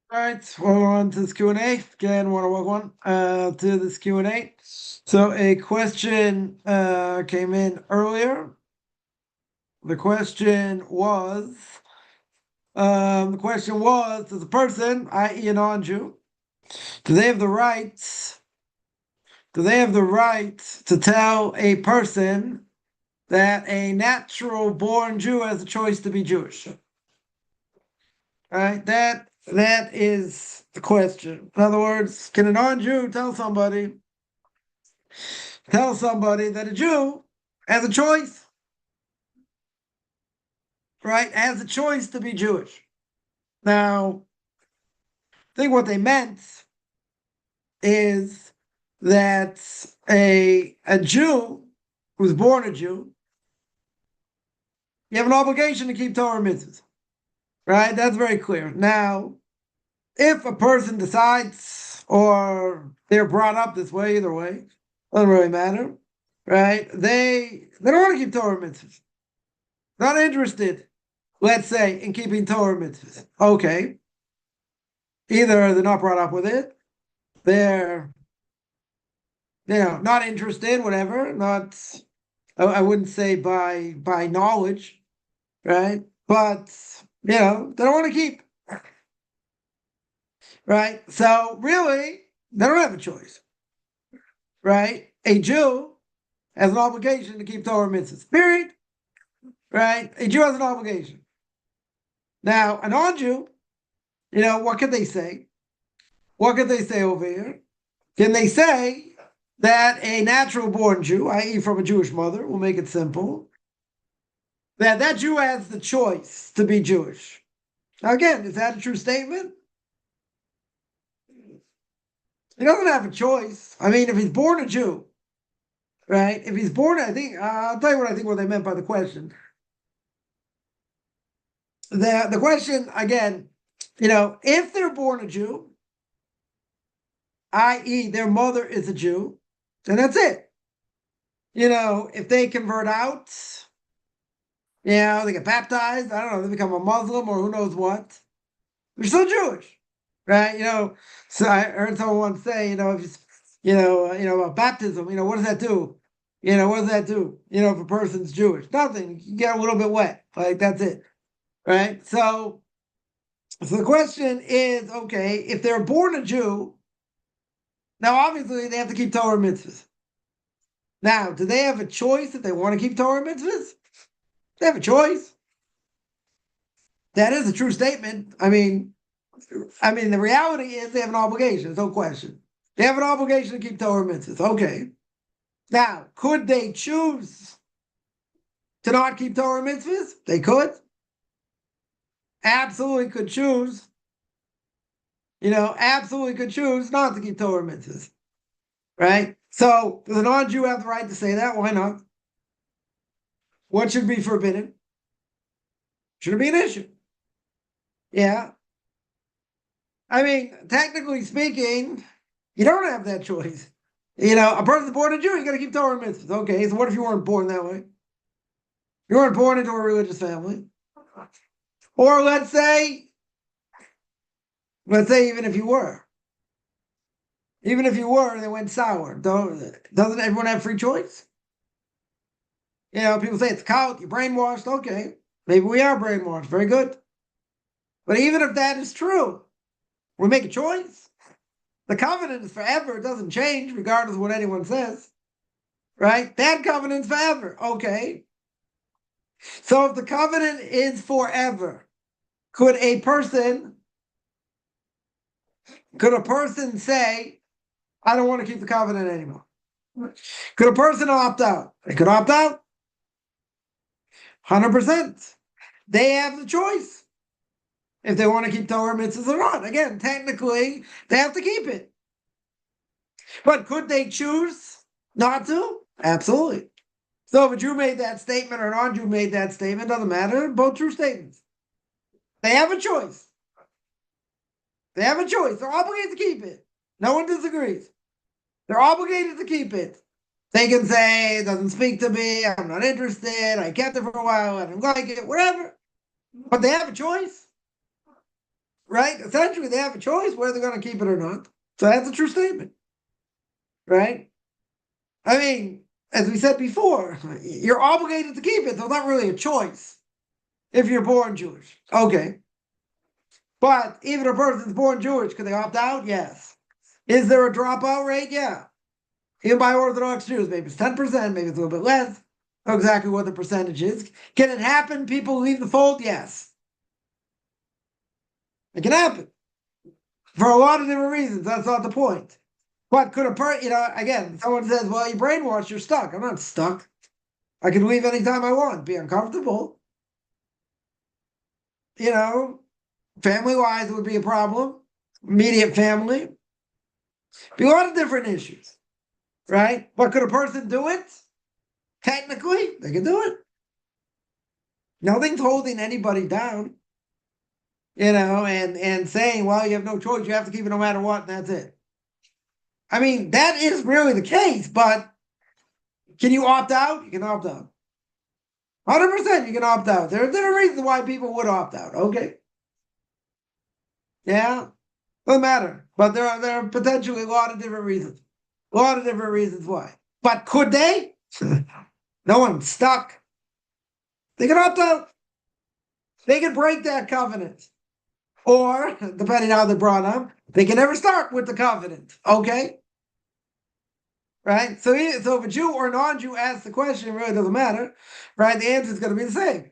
All right, we're on to this Q&A. Again, want to welcome to this Q&A. So a question came in earlier. The question was, does a person, i.e. a non-Jew, do they have the right to tell a person that a natural born Jew has a choice to be Jewish? All right, that is the question. In other words, can a non-Jew tell somebody that a Jew has a choice, right? Has a choice to be Jewish. Now, I think what they meant is that a Jew who's born a Jew, you have an obligation to keep Torah mitzvahs, right? That's very clear. Now, if a person decides, or they're brought up this way, either way, doesn't really matter, right? They don't want to keep Torah mitzvahs. Not interested, let's say, in keeping Torah mitzvahs. Okay. Either they're not brought up with it, they're not interested, whatever, not I wouldn't say by knowledge, right? But they don't want to keep, right? So really, they don't have a choice, right? A Jew has an obligation to keep Torah mitzvahs. Period. Right? A Jew has an obligation. Now, a non-Jew, what could they say? What could they say over here? Can they say that a natural born Jew, i.e., from a Jewish mother, we'll make it simple, that Jew has the choice to be Jewish? Now, again, is that a true statement? He doesn't have a choice. I mean, if he's born a Jew, right? If he's born, I think, I'll tell you what they meant by the question. The question, again, if they're born a Jew, i.e., their mother is a Jew, then that's it. If they convert out, they get baptized, I don't know, they become a Muslim or who knows what, they're still Jewish, right? So I heard someone once say, if about baptism, what does that do? What does that do? If a person's Jewish, nothing. You get a little bit wet, like that's it, right? So the question is, okay, if they're born a Jew, now obviously they have to keep Torah mitzvahs. Now, do they have a choice if they want to keep Torah mitzvahs? They have a choice. That is a true statement. I mean, the reality is they have an obligation. There's no question. They have an obligation to keep Torah mitzvahs. Okay. Now, could they choose to not keep Torah mitzvahs? They could. Absolutely could choose. Absolutely could choose not to keep Torah mitzvahs. Right? So, does a non-Jew have the right to say that? Why not? What should be forbidden? Shouldn't be an issue. Yeah. I mean, technically speaking, you don't have that choice. A person's born a Jew, you got to keep Torah mitzvahs. Okay, so what if you weren't born that way? You weren't born into a religious family. Or let's say even if you were. Even if you were and it went sour, doesn't everyone have free choice? People say it's cult, you're brainwashed. Okay, maybe we are brainwashed. Very good. But even if that is true, we make a choice. The covenant is forever. It doesn't change regardless of what anyone says. Right? That covenant's forever. Okay. So if the covenant is forever, could a person say, I don't want to keep the covenant anymore? Could a person opt out? They could opt out. 100%. They have the choice if they want to keep Torah mitzvahs or not. Again, technically, they have to keep it. But could they choose not to? Absolutely. So if a Jew made that statement or a non-Jew made that statement, doesn't matter. Both true statements. They have a choice. They have a choice. They're obligated to keep it. No one disagrees. They're obligated to keep it. They can say, it doesn't speak to me, I'm not interested, I kept it for a while, I don't like it, whatever. But they have a choice. right? Essentially, they have a choice whether they're going to keep it or not. So that's a true statement, right? I mean, as we said before, you're obligated to keep it, so it's not really a choice if you're born Jewish. Okay. But even if a person's born Jewish, can they opt out? Yes. Is there a dropout rate? Yeah. Even by Orthodox Jews, maybe it's 10%, maybe it's a little bit less. I don't know exactly what the percentage is. Can it happen? People leave the fold? Yes. It can happen. For a lot of different reasons. That's not the point. But could a person, again, someone says, well, you brainwashed, you're stuck. I'm not stuck. I can leave anytime I want, be uncomfortable. Family-wise, it would be a problem. Immediate family. Be a lot of different issues, right? But could a person do it? Technically, they can do it. Nothing's holding anybody down, and saying, well, you have no choice, you have to keep it no matter what, and that's it. I mean, that is really the case, but can you opt out? You can opt out. 100% you can opt out. There are reasons why people would opt out, okay? Yeah, doesn't matter. But there are potentially a lot of different reasons. A lot of different reasons why. But could they? No one's stuck. They can opt out. They can break that covenant. Or, depending on how they're brought up, they can never start with the covenant. Okay? Right? So if a Jew or non-Jew asks the question, it really doesn't matter. Right? The answer is going to be the same.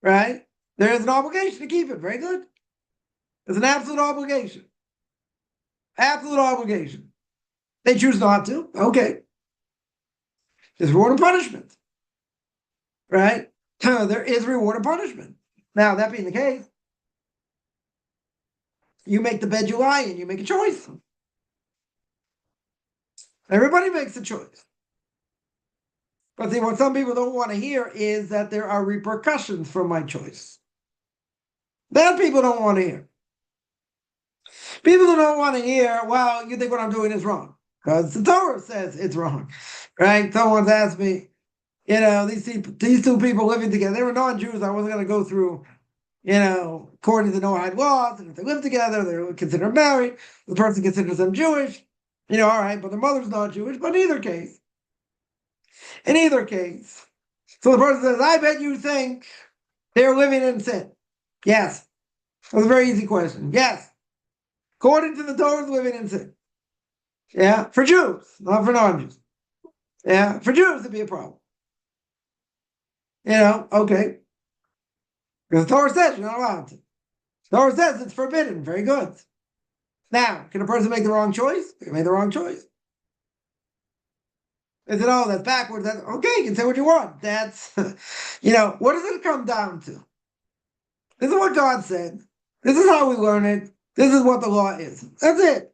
Right? There is an obligation to keep it. Very good. There's an absolute obligation. Absolute obligation. They choose not to. Okay. There's reward and punishment. Right? There is reward and punishment. Now, that being the case, you make the bed you lie in. You make a choice. Everybody makes a choice. But see, what some people don't want to hear is that there are repercussions for my choice. That people don't want to hear. People don't want to hear, well, you think what I'm doing is wrong. Because the Torah says it's wrong. Right? Someone's asked me, these two people living together, they were non-Jews. I wasn't going to go through, according to the Noahide laws, and if they live together, they're considered married. The person considers them Jewish. All right, but their mother's not Jewish. But in either case, so the person says, I bet you think they're living in sin. Yes. That's a very easy question. Yes. According to the Torah, living in sin. Yeah. For Jews, not for non-Jews. Yeah. For Jews, it'd be a problem. Okay. Because the Torah says you're not allowed to. The Torah says it's forbidden. Very good. Now, can a person make the wrong choice? They can make the wrong choice. They said, oh, that's backwards. Okay, you can say what you want. That's, what does it come down to? This is what God said. This is how we learn it. This is what the law is. That's it.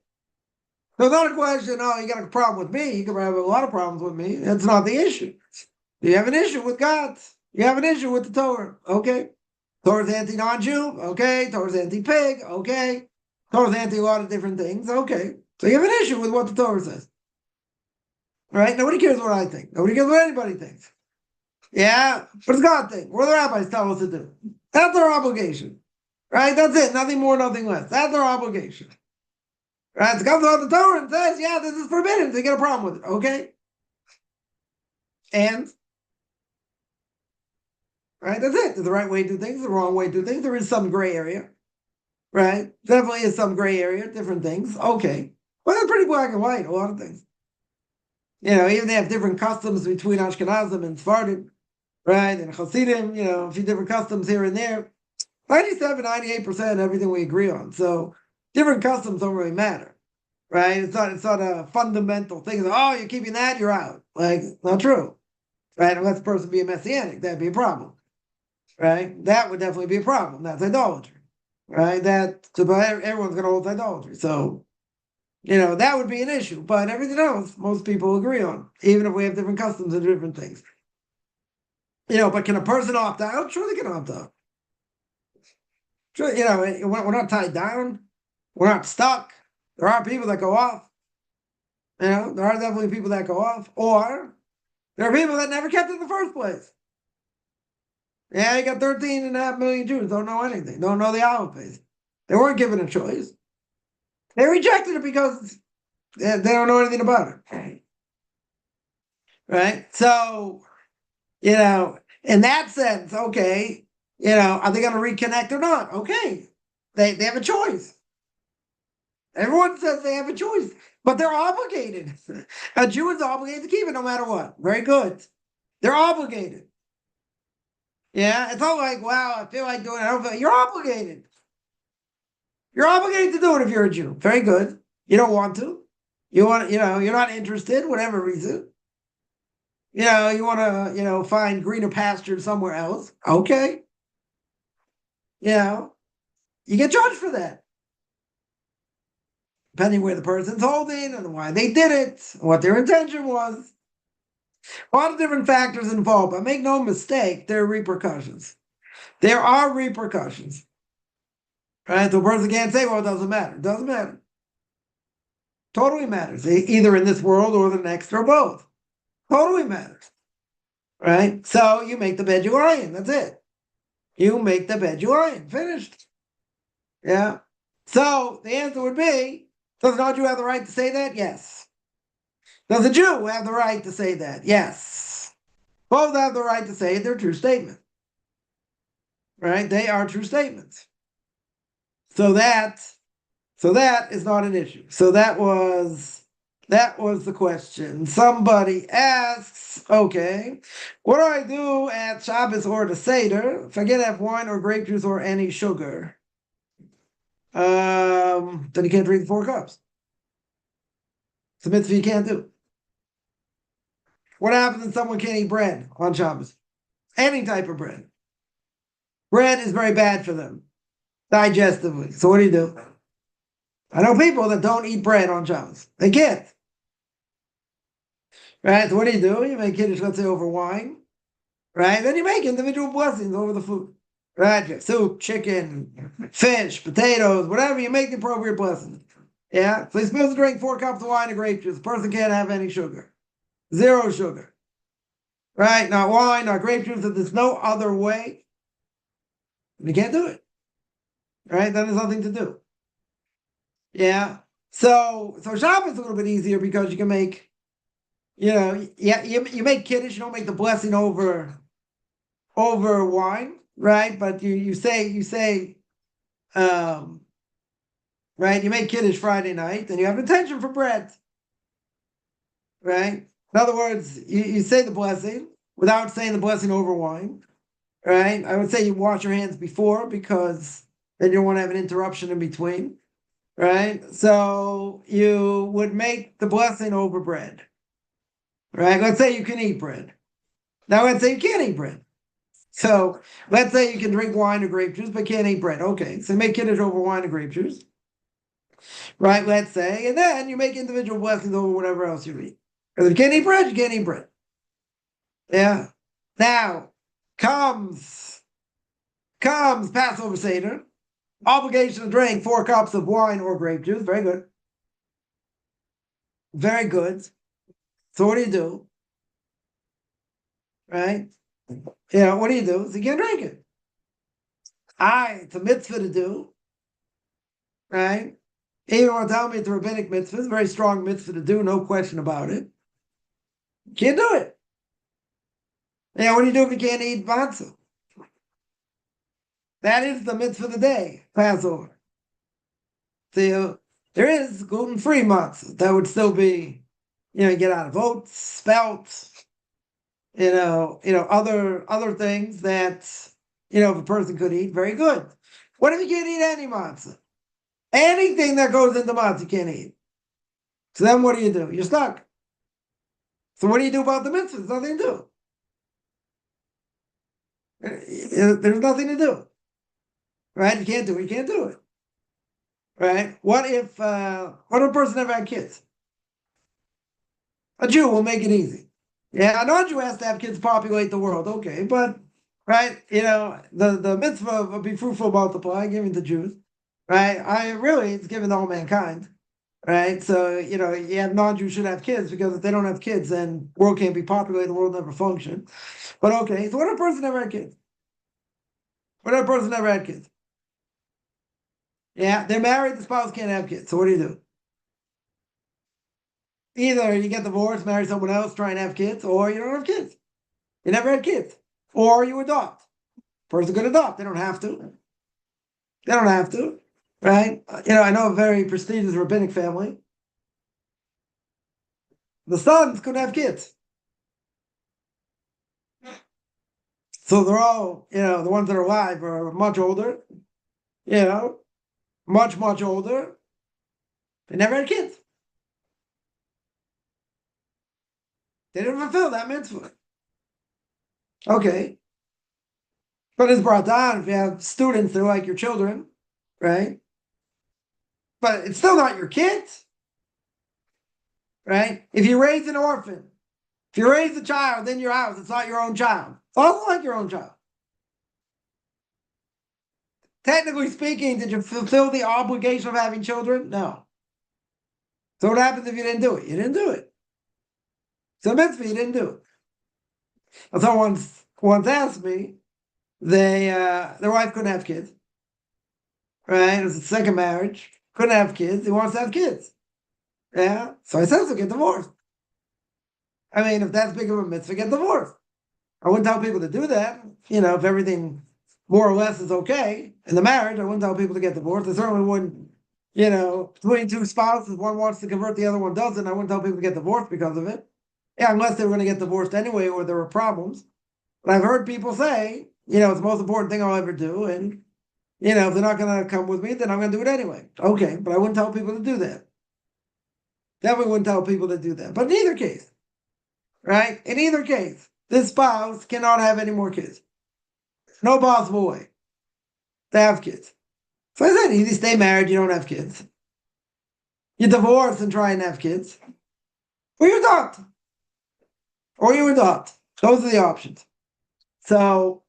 So it's not a question, oh, you got a problem with me. You can have a lot of problems with me. That's not the issue. You have an issue with God. You have an issue with the Torah. Okay. Torah's anti-non-Jew. Okay. Torah's anti-pig. Okay. Torah's anti a lot of different things. Okay. So you have an issue with what the Torah says. Right? Nobody cares what I think. Nobody cares what anybody thinks. Yeah. What does God think? What do the rabbis tell us to do? That's their obligation. Right? That's it. Nothing more, nothing less. That's their obligation. Right? It comes out the Torah and says, yeah, this is forbidden. So you get a problem with it. Okay? And right, that's it. There's the right way to do things, the wrong way to do things. There is some gray area. Right? Definitely is some gray area, different things. Okay. Well, that's pretty black and white, a lot of things. Even they have different customs between Ashkenazim and Sephardim, right? And Hasidim, a few different customs here and there. 97, 98% everything we agree on. So different customs don't really matter, right? It's not a fundamental thing. It's, oh, you're keeping that, you're out. Like, not true, right? Unless the person be a messianic, that'd be a problem, right? That would definitely be a problem. That's idolatry, right? Everyone's going to hold idolatry. So, that would be an issue. But everything else, most people agree on, even if we have different customs and different things. But can a person opt out? Sure, they can opt out. Sure, we're not tied down. We're not stuck. There are people that go off. There are definitely people that go off. Or there are people that never kept it in the first place. Yeah, you got 13.5 million Jews, don't know anything, don't know the alphabet. They weren't given a choice. They rejected it because they don't know anything about it. Right? So, in that sense, okay, are they going to reconnect or not? Okay. They have a choice. Everyone says they have a choice, but they're obligated. A Jew is obligated to keep it no matter what. Very good. They're obligated. Yeah, it's not like, wow, I feel like doing it. You're obligated. You're obligated to do it if you're a Jew. Very good. You don't want to. You're not interested, whatever reason. You want to, find greener pasture somewhere else. Okay. You get judged for that. Depending where the person's holding and why they did it, what their intention was. A lot of different factors involved, but make no mistake, there are repercussions. There are repercussions. Right? So a person can't say, well, it doesn't matter. It doesn't matter. Totally matters. Either in this world or the next or both. Totally matters. Right? So you make the bed you lie in. That's it. You make the bed you lie in. Finished. Yeah. So the answer would be, does an non-Jew have the right to say that? Yes. Does a Jew have the right to say that? Yes. Both have the right to say it. They're true statements. Right? They are true statements. So that is not an issue. So that was the question. Somebody asks, okay, what do I do at Shabbos or the Seder if I can't have wine or grape juice or any sugar? Then you can't drink 4 cups. It's a mitzvah you can't do. What happens if someone can't eat bread on Shabbos? Any type of bread. Bread is very bad for them, digestively. So what do? I know people that don't eat bread on Shabbos. They can't. Right? So what do? You make kiddush, let's say, over wine. Right? Then you make individual blessings over the food. Right? You have soup, chicken, fish, potatoes, whatever. You make the appropriate blessings. Yeah? So you're supposed to drink 4 cups of wine and grape juice. The person can't have any sugar. 0 sugar. Right? Not wine, not grape juice. If there's no other way, you can't do it. Right? Then there's nothing to do. Yeah. So Shabbos is a little bit easier because you can make, you make kiddush, you don't make the blessing over wine, right? But you say, right? You make kiddush Friday night, and you have intention for bread, right? In other words, you say the blessing without saying the blessing over wine, right? I would say you wash your hands before because then you don't want to have an interruption in between. Right? So you would make the blessing over bread. Right? Let's say you can eat bread. Now let's say you can't eat bread. So let's say you can drink wine or grape juice, but can't eat bread. Okay, so make kiddush over wine or grape juice. Right, let's say, and then you make individual blessings over whatever else you eat. Because if you can't eat bread, you can't eat bread. Yeah. Now comes Passover Seder. Obligation to drink 4 cups of wine or grape juice. Very good. Very good. So what do? Right? What do? So you can't drink it. It's a mitzvah to do. Right? You want to tell me it's a rabbinic mitzvah. It's a very strong mitzvah to do, no question about it. You can't do it. What do you do if you can't eat matzah? That is the mitzvah of the day, Passover. So there is gluten-free matzah. That would still be, you get out of oats, spelt, other things that, if a person could eat, very good. What if you can't eat any matzah? Anything that goes into matzah you can't eat. So then what do? You're stuck. So what do you do about the mitzvah? There's nothing to do. There's nothing to do. Right? You can't do it. Right? What if a person never had kids? A Jew will make it easy. Yeah, a non-Jew has to have kids populate the world. Okay, but right, the mitzvah of be fruitful, multiply, giving to Jews, right? It's given to all mankind, right? So you have non-Jews should have kids because if they don't have kids, then the world can't be populated, the world never function. But okay, so what if a person never had kids? What if a person never had kids? Yeah, they're married, the spouse can't have kids. So what do? Either you get divorced, marry someone else, try and have kids, or you don't have kids. You never had kids. Or you adopt. Person could adopt. They don't have to. They don't have to. Right? I know a very prestigious rabbinic family. The sons couldn't have kids. So they're all, the ones that are alive are much older, much, much older. They never had kids. They didn't fulfill that mitzvah. Okay. But it's brought down if you have students, they're like your children, right? But it's still not your kids, right? If you raise an orphan, if you raise a child in your house, it's not your own child. It's also like your own child. Technically speaking, did you fulfill the obligation of having children? No. So what happens if you didn't do it? You didn't do it. So mitzvah, you didn't do it. Someone once asked me, their wife couldn't have kids, right? It was a second marriage, couldn't have kids. He wants to have kids. Yeah. So I said, so get divorced. I mean, if that's big of a mitzvah, get divorced. I wouldn't tell people to do that. If everything more or less is okay in the marriage, I wouldn't tell people to get divorced. I certainly wouldn't, between two spouses, one wants to convert, the other one doesn't. I wouldn't tell people to get divorced because of it. Yeah, unless they were going to get divorced anyway or there were problems. But I've heard people say, it's the most important thing I'll ever do. And, if they're not going to come with me, then I'm going to do it anyway. Okay, but I wouldn't tell people to do that. Definitely wouldn't tell people to do that. But in either case, right? In either case, this spouse cannot have any more kids. No possible way to have kids. So I said, either stay married, you don't have kids. You divorce and try and have kids. Or you adopt. Or you adopt. Those are the options. So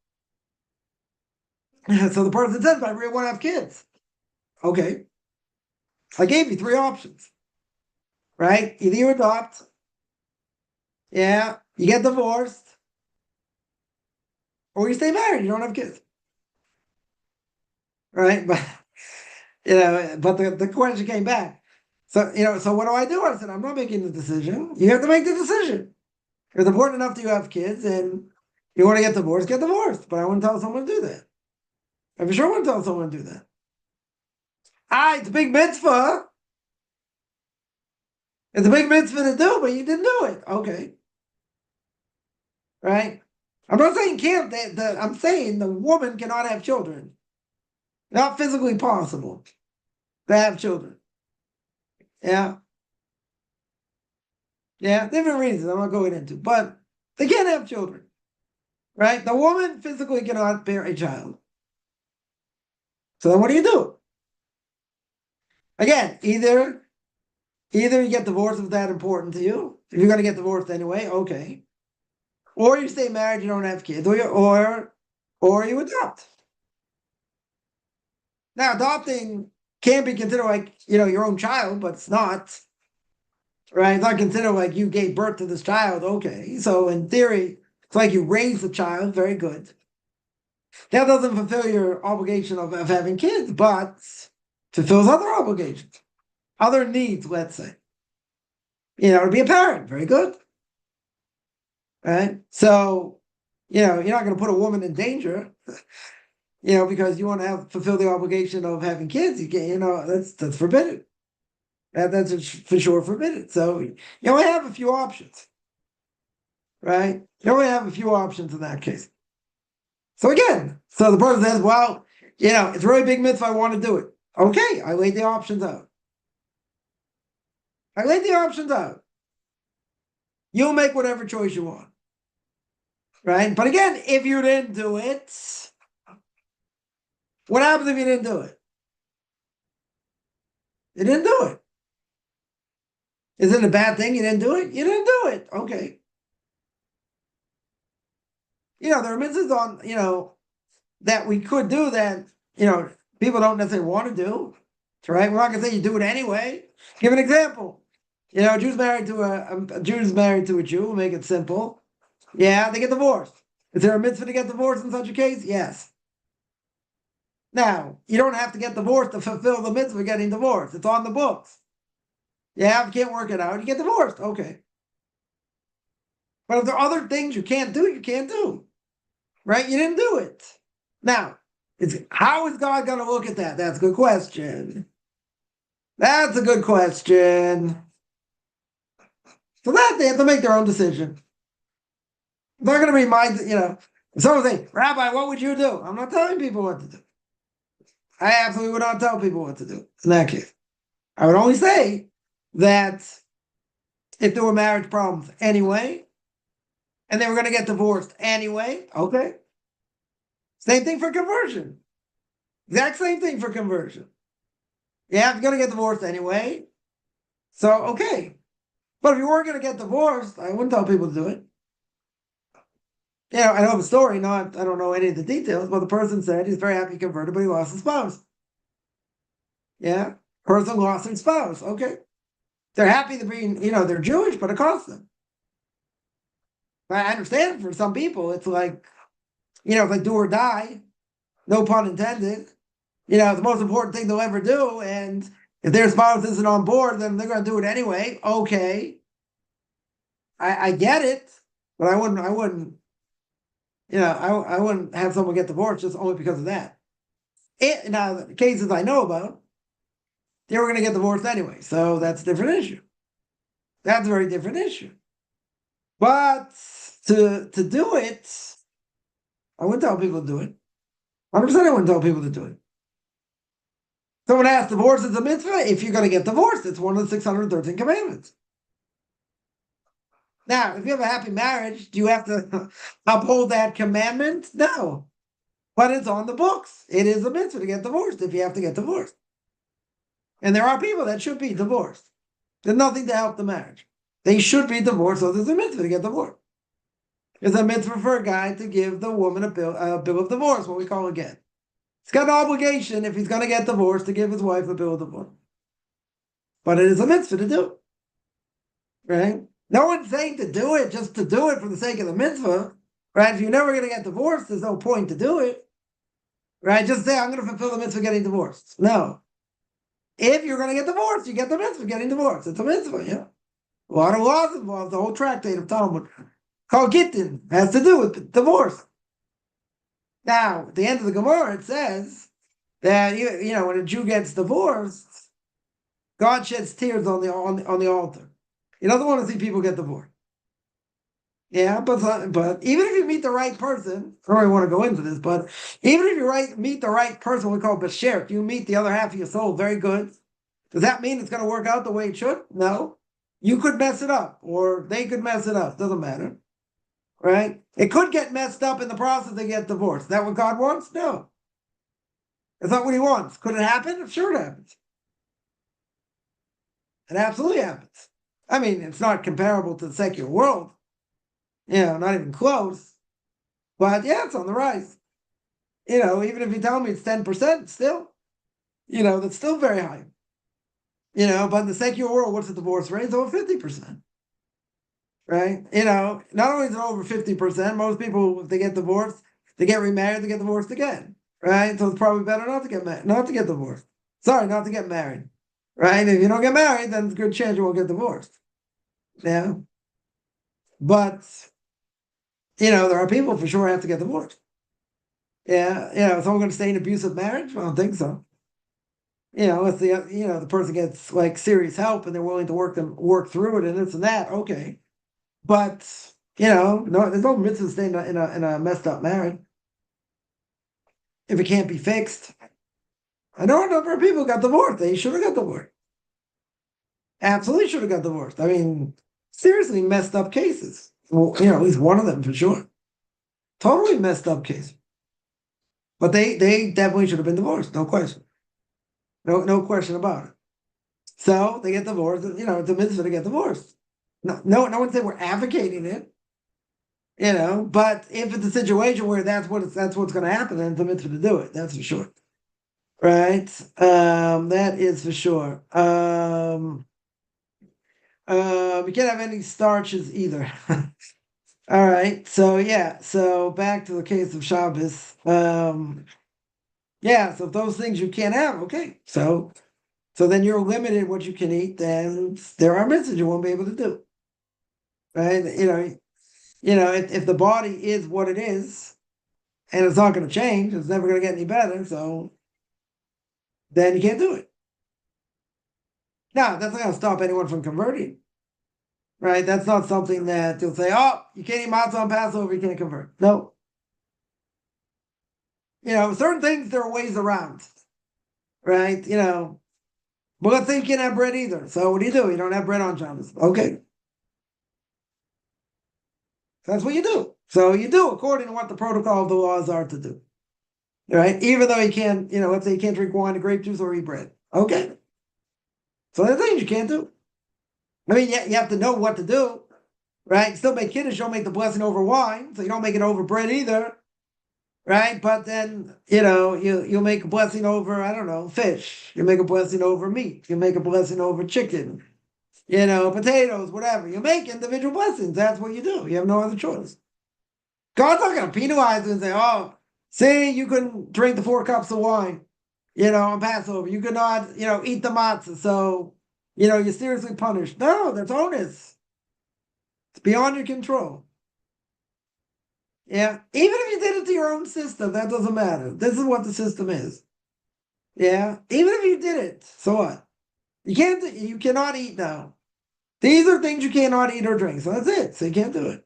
the person says, I really want to have kids. Okay. I gave you three options. Right? Either you adopt. Yeah. You get divorced. Or you stay married, you don't have kids. Right? But the question came back. So, so what do? I said, I'm not making the decision. You have to make the decision. If it's important enough that you have kids and you want to get divorced. But I wouldn't tell someone to do that. I for sure wouldn't tell someone to do that. It's a big mitzvah. It's a big mitzvah to do, but you didn't do it. Okay. Right? I'm not saying can't. I'm saying the woman cannot have children. Not physically possible to have children. Yeah. Yeah, different reasons I'm not going into, but they can't have children. Right? The woman physically cannot bear a child. So then what do? Again, either you get divorced if that's important to you. If you're going to get divorced anyway, okay. Or you stay married, you don't have kids, or you adopt. Now, adopting can be considered like, your own child, but it's not. Right? It's not considered like you gave birth to this child. Okay. So in theory, it's like you raised the child. Very good. That doesn't fulfill your obligation of having kids, but fulfills other obligations, other needs, let's say. To be a parent. Very good. Right? So, you're not going to put a woman in danger, because you want to fulfill the obligation of having kids. You can't, that's forbidden. That's for sure forbidden. So you only have a few options. Right? You only have a few options in that case. So again, the person says, well, it's a really big mitzvah, I want to do it. Okay, I laid the options out. You'll make whatever choice you want. Right? But again, if you didn't do it, what happens if you didn't do it? You didn't do it. Is it a bad thing you didn't do it? You didn't do it. Okay. There are mitzvahs on, that we could do that, people don't necessarily want to do. Right? We're not going to say you do it anyway. Give an example. A Jew's married to a Jew. We'll make it simple. Yeah, they get divorced. Is there a mitzvah to get divorced in such a case? Yes. Now, you don't have to get divorced to fulfill the mitzvah of getting divorced. It's on the books. Yeah, if you can't work it out, you get divorced. Okay. But if there are other things you can't do, you can't do. Right? You didn't do it. Now, how is God going to look at that? That's a good question. That's a good question. So that they have to make their own decision. They're going to be if someone say, Rabbi, what would you do? I'm not telling people what to do. I absolutely would not tell people what to do in that case. I would only say that if there were marriage problems anyway, and they were going to get divorced anyway, okay. Same thing for conversion. Exact same thing for conversion. Yeah, you're going to get divorced anyway. So, okay. But if you weren't going to get divorced, I wouldn't tell people to do it. I know the story. I don't know any of the details, but the person said he's very happy converted, but he lost his spouse. Yeah, person lost his spouse. Okay. They're happy to be, they're Jewish, but it costs them. I understand for some people, it's like, it's like do or die, no pun intended. It's the most important thing they'll ever do. And if their spouse isn't on board, then they're going to do it anyway. Okay. I get it, but I wouldn't, I wouldn't have someone get divorced just only because of that. Now, the cases I know about, they were going to get divorced anyway. So that's a different issue. That's a very different issue. But to do it, I wouldn't tell people to do it. 100% I wouldn't tell people to do it. Someone asked, divorce is a mitzvah? If you're going to get divorced, it's one of the 613 commandments. Now, if you have a happy marriage, do you have to uphold that commandment? No. But it's on the books. It is a mitzvah to get divorced if you have to get divorced. And there are people that should be divorced. There's nothing to help the marriage. They should be divorced, so there's a mitzvah to get divorced. There's a mitzvah for a guy to give the woman a bill of divorce, what we call a get. He's got an obligation, if he's going to get divorced, to give his wife a bill of divorce. But it is a mitzvah to do. Right? No one's saying to do it just to do it for the sake of the mitzvah. Right? If you're never going to get divorced, there's no point to do it. Right? Just say, I'm going to fulfill the mitzvah of getting divorced. No. If you're going to get divorced, you get the mitzvah of getting divorced. It's a mitzvah, yeah. A lot of laws involved. The whole tractate of Talmud called Gittin has to do with divorce. Now, at the end of the Gemara, it says that when a Jew gets divorced, God sheds tears on the altar. He doesn't want to see people get divorced. Yeah, but even if you meet the right person, I don't really want to go into this, but even if you meet the right person, we call Basher, if you meet the other half of your soul, very good. Does that mean it's going to work out the way it should? No. You could mess it up, or they could mess it up. Doesn't matter. Right? It could get messed up in the process they get divorced. Is that what God wants? No. It's not what he wants. Could it happen? Sure it happens. It absolutely happens. I mean, it's not comparable to the secular world. Not even close. But yeah, it's on the rise. Even if you tell me it's 10%, still, that's still very high. But in the secular world, what's the divorce rate? It's over 50%. Right? Not only is it over 50%, most people, if they get divorced, they get remarried, they get divorced again. Right? So it's probably better not to get married, not to get divorced. Sorry, not to get married. Right? If you don't get married, then there's a good chance you won't get divorced. Yeah. But, there are people for sure who have to get divorced. Yeah. Is someone going to stay in abusive marriage? I don't think so. If the person gets like serious help and they're willing to work through it and this and that, okay. But, no, there's no mitzvah staying in a messed up marriage. If it can't be fixed. I know a number of people got divorced. They should have got divorced. Absolutely should have got divorced. I mean, seriously messed up cases. Well, at least one of them for sure. Totally messed up case. But they definitely should have been divorced. No question. No question about it. So they get divorced. It's a mitzvah to get divorced. No one said we're advocating it. But if it's a situation where that's what's going to happen, then it's a mitzvah to do it. That's for sure. Right? That is for sure. We can't have any starches either. All right. So yeah. So back to the case of Shabbos. Yeah, so if those things you can't have, okay. So then you're limited what you can eat, then there are mitzvahs you won't be able to do. Right? If the body is what it is, and it's not going to change, it's never going to get any better, so then you can't do it. Now, that's not going to stop anyone from converting, right? That's not something that you'll say, oh, you can't eat matzah on Passover, you can't convert. No. Certain things there are ways around, right? But let's say you can't have bread either. So what do? You don't have bread on Shabbos. Okay. That's what you do. So you do according to what the protocol of the laws are to do. Right? Even though you can't, let's say you can't drink wine or grape juice or eat bread. Okay. So there are things you can't do. I mean, you have to know what to do, right? Still make kiddush, you don't make the blessing over wine, so you don't make it over bread either, right? But then, you'll make a blessing over, I don't know, fish. You make a blessing over meat. You make a blessing over chicken, potatoes, whatever. You make individual blessings. That's what you do. You have no other choice. God's not going to penalize you and say, oh, see, you couldn't drink the 4 cups of wine, on Passover. You could not, eat the matzah. So, you're seriously punished. No, that's onus. It's beyond your control. Yeah. Even if you did it to your own system, that doesn't matter. This is what the system is. Yeah. Even if you did it, so what? You cannot eat now. These are things you cannot eat or drink. So that's it. So you can't do it.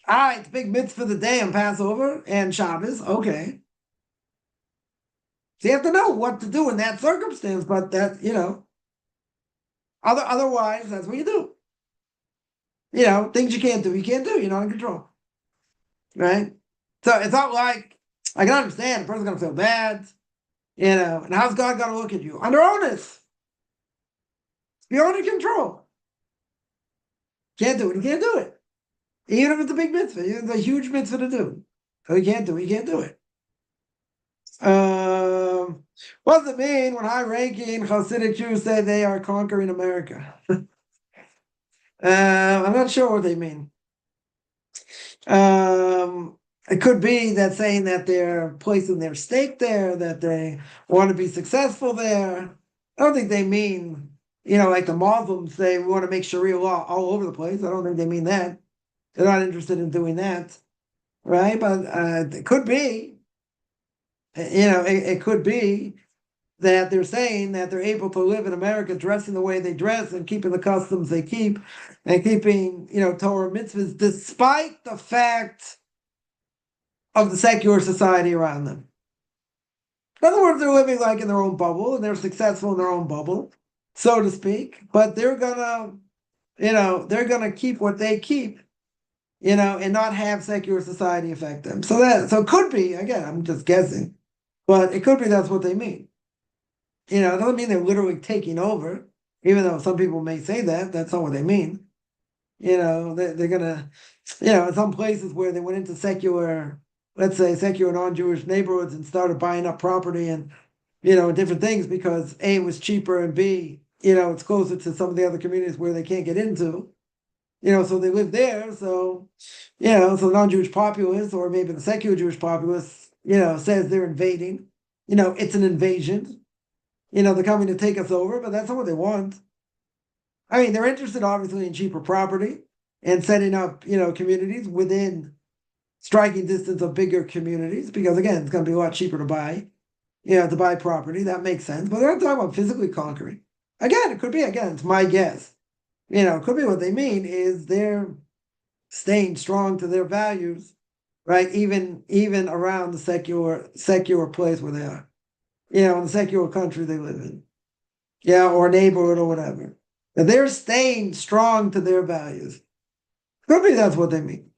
All right, it's big mitzvah for the day on Passover and Shabbos. Okay. So you have to know what to do in that circumstance, but that, otherwise, that's what you do. Things you can't do, you're not in control. Right? So it's not like, I can understand the person's going to feel bad, and how's God going to look at you? Under onus. It's beyond your control. Can't do it, you can't do it. Even if it's a big mitzvah, it's a huge mitzvah to do. So you can't do it. What does it mean when high-ranking Hasidic Jews say they are conquering America? I'm not sure what they mean. It could be that saying that they're placing their stake there, that they want to be successful there. I don't think they mean, like the Muslims say, we want to make Sharia law all over the place. I don't think they mean that. They're not interested in doing that, right? But it could be, it could be that they're saying that they're able to live in America dressing the way they dress and keeping the customs they keep and keeping, Torah mitzvahs, despite the fact of the secular society around them. In other words, they're living like in their own bubble and they're successful in their own bubble, so to speak, but they're gonna keep what they keep, and not have secular society affect them. So it could be, again, I'm just guessing, but it could be that's what they mean. It doesn't mean they're literally taking over, even though some people may say that. That's not what they mean. They're gonna, in some places where they went into secular, let's say secular non-Jewish neighborhoods and started buying up property and, different things because A, it was cheaper and B, it's closer to some of the other communities where they can't get into, so they live there. So, so the non-Jewish populace or maybe the secular Jewish populace, says they're invading. It's an invasion. They're coming to take us over, but that's not what they want. I mean, they're interested obviously in cheaper property and setting up, communities within striking distance of bigger communities, because again, it's going to be a lot cheaper to buy, to buy property. That makes sense. But they're not talking about physically conquering. Again, it could be, it's my guess. It could be what they mean is they're staying strong to their values, right? Even around the secular place where they are. In the secular country they live in, or neighborhood or whatever. That they're staying strong to their values. Could be that's what they mean,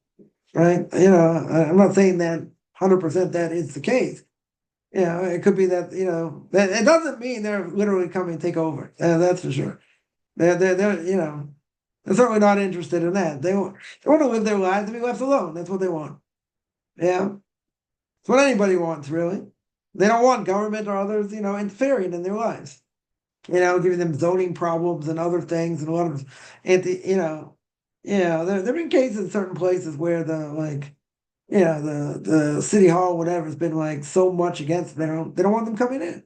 right? I'm not saying that 100% that is the case. It could be that, that it doesn't mean they're literally coming to take over. That's for sure. They're they're certainly not interested in that. They want to live their lives and be left alone. That's what they want. Yeah. It's what anybody wants, really. They don't want government or others, interfering in their lives. Giving them zoning problems and other things and a lot of there have been cases in certain places where the city hall, whatever, has been like so much against it. They don't want them coming in.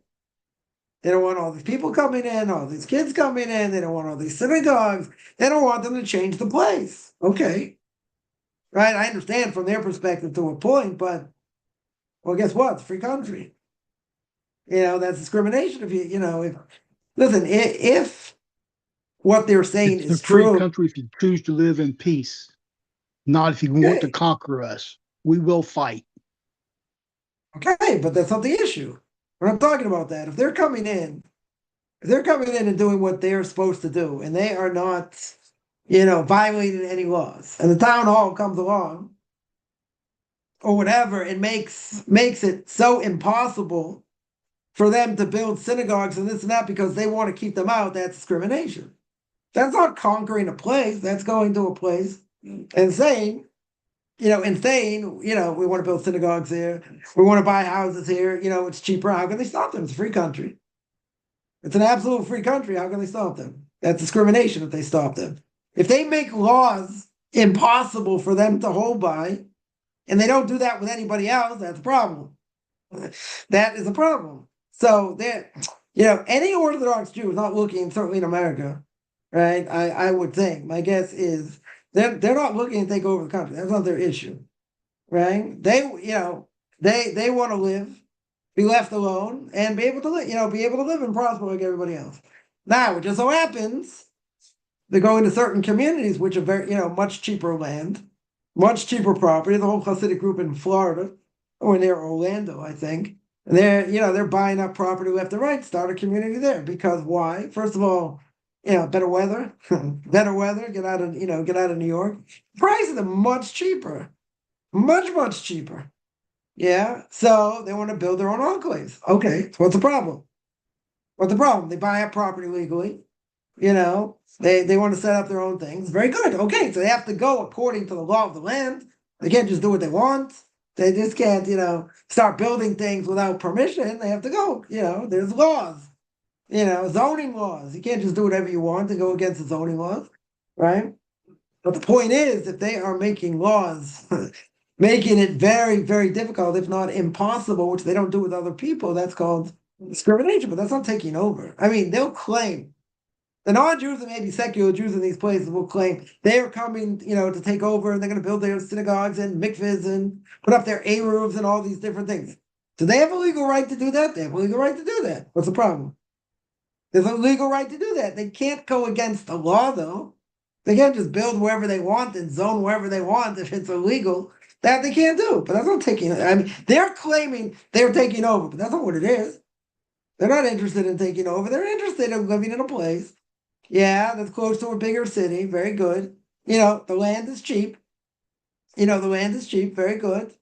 They don't want all these people coming in, all these kids coming in. They don't want all these synagogues. They don't want them to change the place. Okay, right? I understand from their perspective to a point, but well, guess what? It's a free country. That's discrimination. If listen, if what they're saying It's a is free true, country if you choose to live in peace, not if you want to okay, conquer us. We will fight. okay, but that's not the issue. We're not talking about that. If they're coming in and doing what they're supposed to do, and they are not, violating any laws, and the town hall comes along or whatever, and makes it so impossible for them to build synagogues and this and that because they want to keep them out, that's discrimination. That's not conquering a place. That's going to a place and saying, we want to build synagogues here. We want to buy houses here. It's cheaper. How can they stop them? It's a free country. It's an absolute free country. How can they stop them? That's discrimination if they stop them. If they make laws impossible for them to hold by, and they don't do that with anybody else, that's a problem. That is a problem. So any Orthodox Jew is not looking, certainly in America, right? I would think. My guess is they're not looking to take over the country. That's not their issue, right? They want to live, be left alone, and be able to live and prosper like everybody else. Now, it just so happens they're going to certain communities which are very, much cheaper land, much cheaper property. The whole Hasidic group in Florida or near Orlando, I think. And they're buying up property left and right, start a community there. Because why? First of all, better weather, better weather, get out of New York. Prices are much cheaper, much, much cheaper. Yeah. So they want to build their own enclaves. Okay. So what's the problem? What's the problem? They buy up property legally. They want to set up their own things. Very good. Okay. So they have to go according to the law of the land. They can't just do what they want. They just can't, start building things without permission. They have to go, there's laws, zoning laws. You can't just do whatever you want to go against the zoning laws, right? But the point is, if they are making laws, making it very, very difficult, if not impossible, which they don't do with other people, that's called discrimination, but that's not taking over. I mean, they'll claim the non-Jews and maybe secular Jews in these places will claim they're coming, to take over and they're going to build their synagogues and mikvahs and put up their Eruvs and all these different things. Do they have a legal right to do that? They have a legal right to do that. What's the problem? There's a legal right to do that. They can't go against the law, though. They can't just build wherever they want and zone wherever they want if it's illegal. That they can't do. But that's not taking. I mean, they're claiming they're taking over, but that's not what it is. They're not interested in taking over. They're interested in living in a place, that's close to a bigger city. Very good. The land is cheap. The land is cheap. Very good.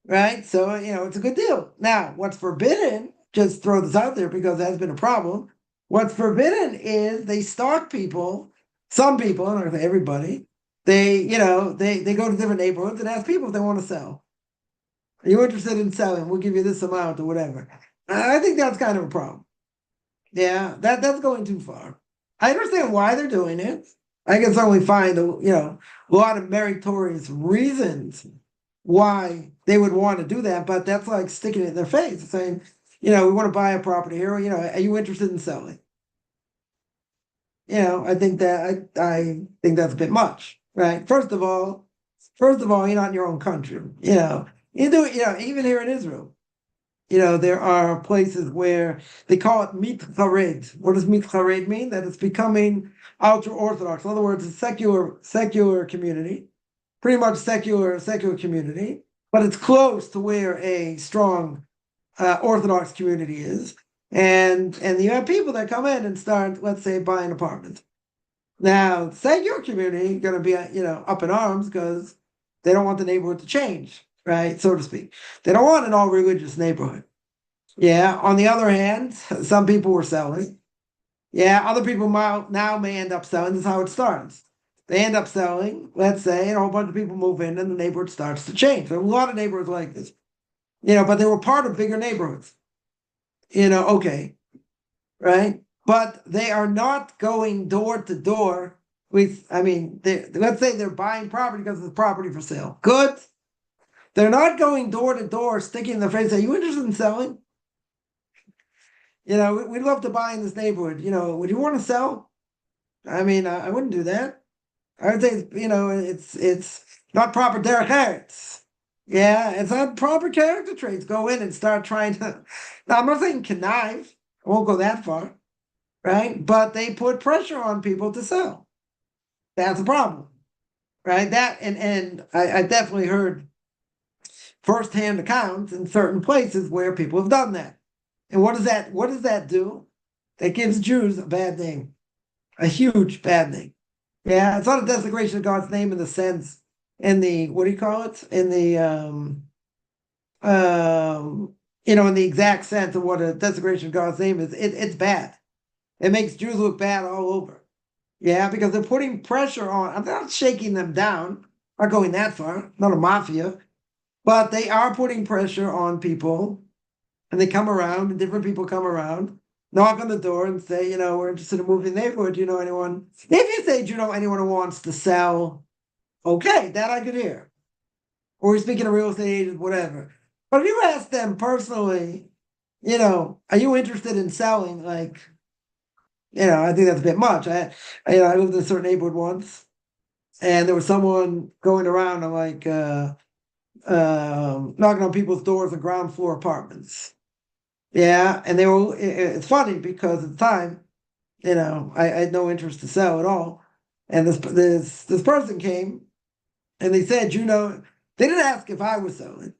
Right. So, it's a good deal. Now, what's forbidden, just throw this out there because it has been a problem. What's forbidden is they stalk people, some people, I'm not gonna say everybody. They go to different neighborhoods and ask people if they want to sell. Are you interested in selling? We'll give you this amount or whatever. I think that's kind of a problem. Yeah, that's going too far. I understand why they're doing it. I can certainly find a lot of meritorious reasons why they would want to do that, but that's like sticking it in their face, saying, we want to buy a property here. Are you interested in selling? I think I think that's a bit much, right? First of all, you're not in your own country. You do it. Even here in Israel, there are places where they call it mitchared. What does mitchared mean? That it's becoming ultra orthodox. In other words, it's secular community, pretty much secular community, but it's close to where a strong Orthodox community is. And you have people that come in and start, let's say, buying apartments. Now, secular community going to be up in arms because they don't want the neighborhood to change, right, so to speak. They don't want an all religious neighborhood. Yeah. On the other hand, some people were selling. Yeah. Other people now may end up selling. This is how it starts. They end up selling, let's say, and a whole bunch of people move in, and the neighborhood starts to change. There are a lot of neighborhoods like this, but they were part of bigger neighborhoods. Okay, right? But they are not going door to door with, let's say they're buying property because it's property for sale. Good. They're not going door to door, sticking in their face. Are you interested in selling? We'd love to buy in this neighborhood. Would you want to sell? I mean, I wouldn't do that. I would say, it's not proper Derek Harris. Yeah, it's not proper character traits. Go in and start trying to. Now, I'm not saying connive. I won't go that far, right? But they put pressure on people to sell. That's a problem, right? That and I definitely heard firsthand accounts in certain places where people have done that. And what does that do? That gives Jews a bad name, a huge bad name. Yeah, it's not a desecration of God's name in the sense, in the, what do you call it? In the in the exact sense of what a desecration of God's name is. It's bad. It makes Jews look bad all over. Yeah, because they're putting pressure on. I'm not shaking them down. Not going that far. Not a mafia, but they are putting pressure on people, and they come around, and different people come around, knock on the door, and say, we're interested in moving the neighborhood. Do you know anyone? If you say, do you know anyone who wants to sell? Okay, that I could hear. Or we're speaking to real estate agents, whatever. But if you ask them personally, are you interested in selling? Like, I think that's a bit much. I lived in a certain neighborhood once, and there was someone going around and like knocking on people's doors in ground floor apartments. Yeah, and they were. It's funny because at the time, I had no interest to sell at all, and this person came, and they said, they didn't ask if I was selling.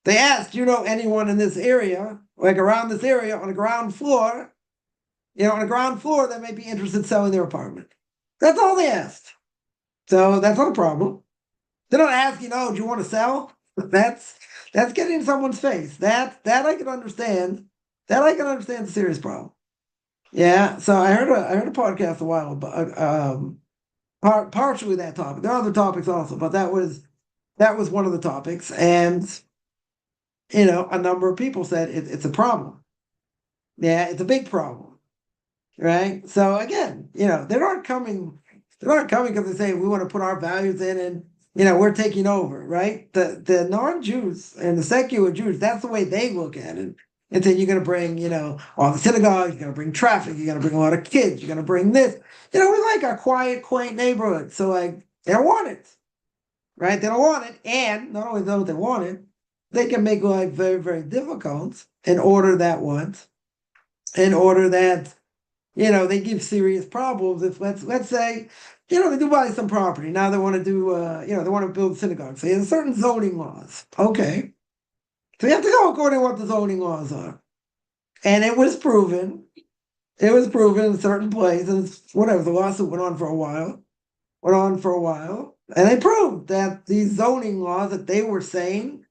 They asked, anyone in this area, like around this area, on the ground floor, on the ground floor that may be interested in selling their apartment. That's all they asked. So that's not a problem. They're not asking, do you want to sell? That's getting in someone's face. That I can understand. That I can understand the serious problem. Yeah. So I heard a podcast a while about partially that topic. There are other topics also, but that was one of the topics, and a number of people said it's a problem. Yeah, it's a big problem, right? So again, they're not coming because they say we want to put our values in, and we're taking over, right? The non-Jews and the secular Jews, that's the way they look at it. And then you're going to bring, all the synagogues, you're going to bring traffic, you're going to bring a lot of kids, you're going to bring this. We like our quiet, quaint neighborhood. So like, they don't want it, right? They don't want it. And not only don't they want it, they can make life very, very difficult in order that they give serious problems. If let's say, they do buy some property. Now they want to do, they want to build synagogues. So there's certain zoning laws. Okay. So you have to go according to what the zoning laws are. And it was proven in certain places, whatever, the lawsuit went on for a while. And they proved that these zoning laws that they were saying,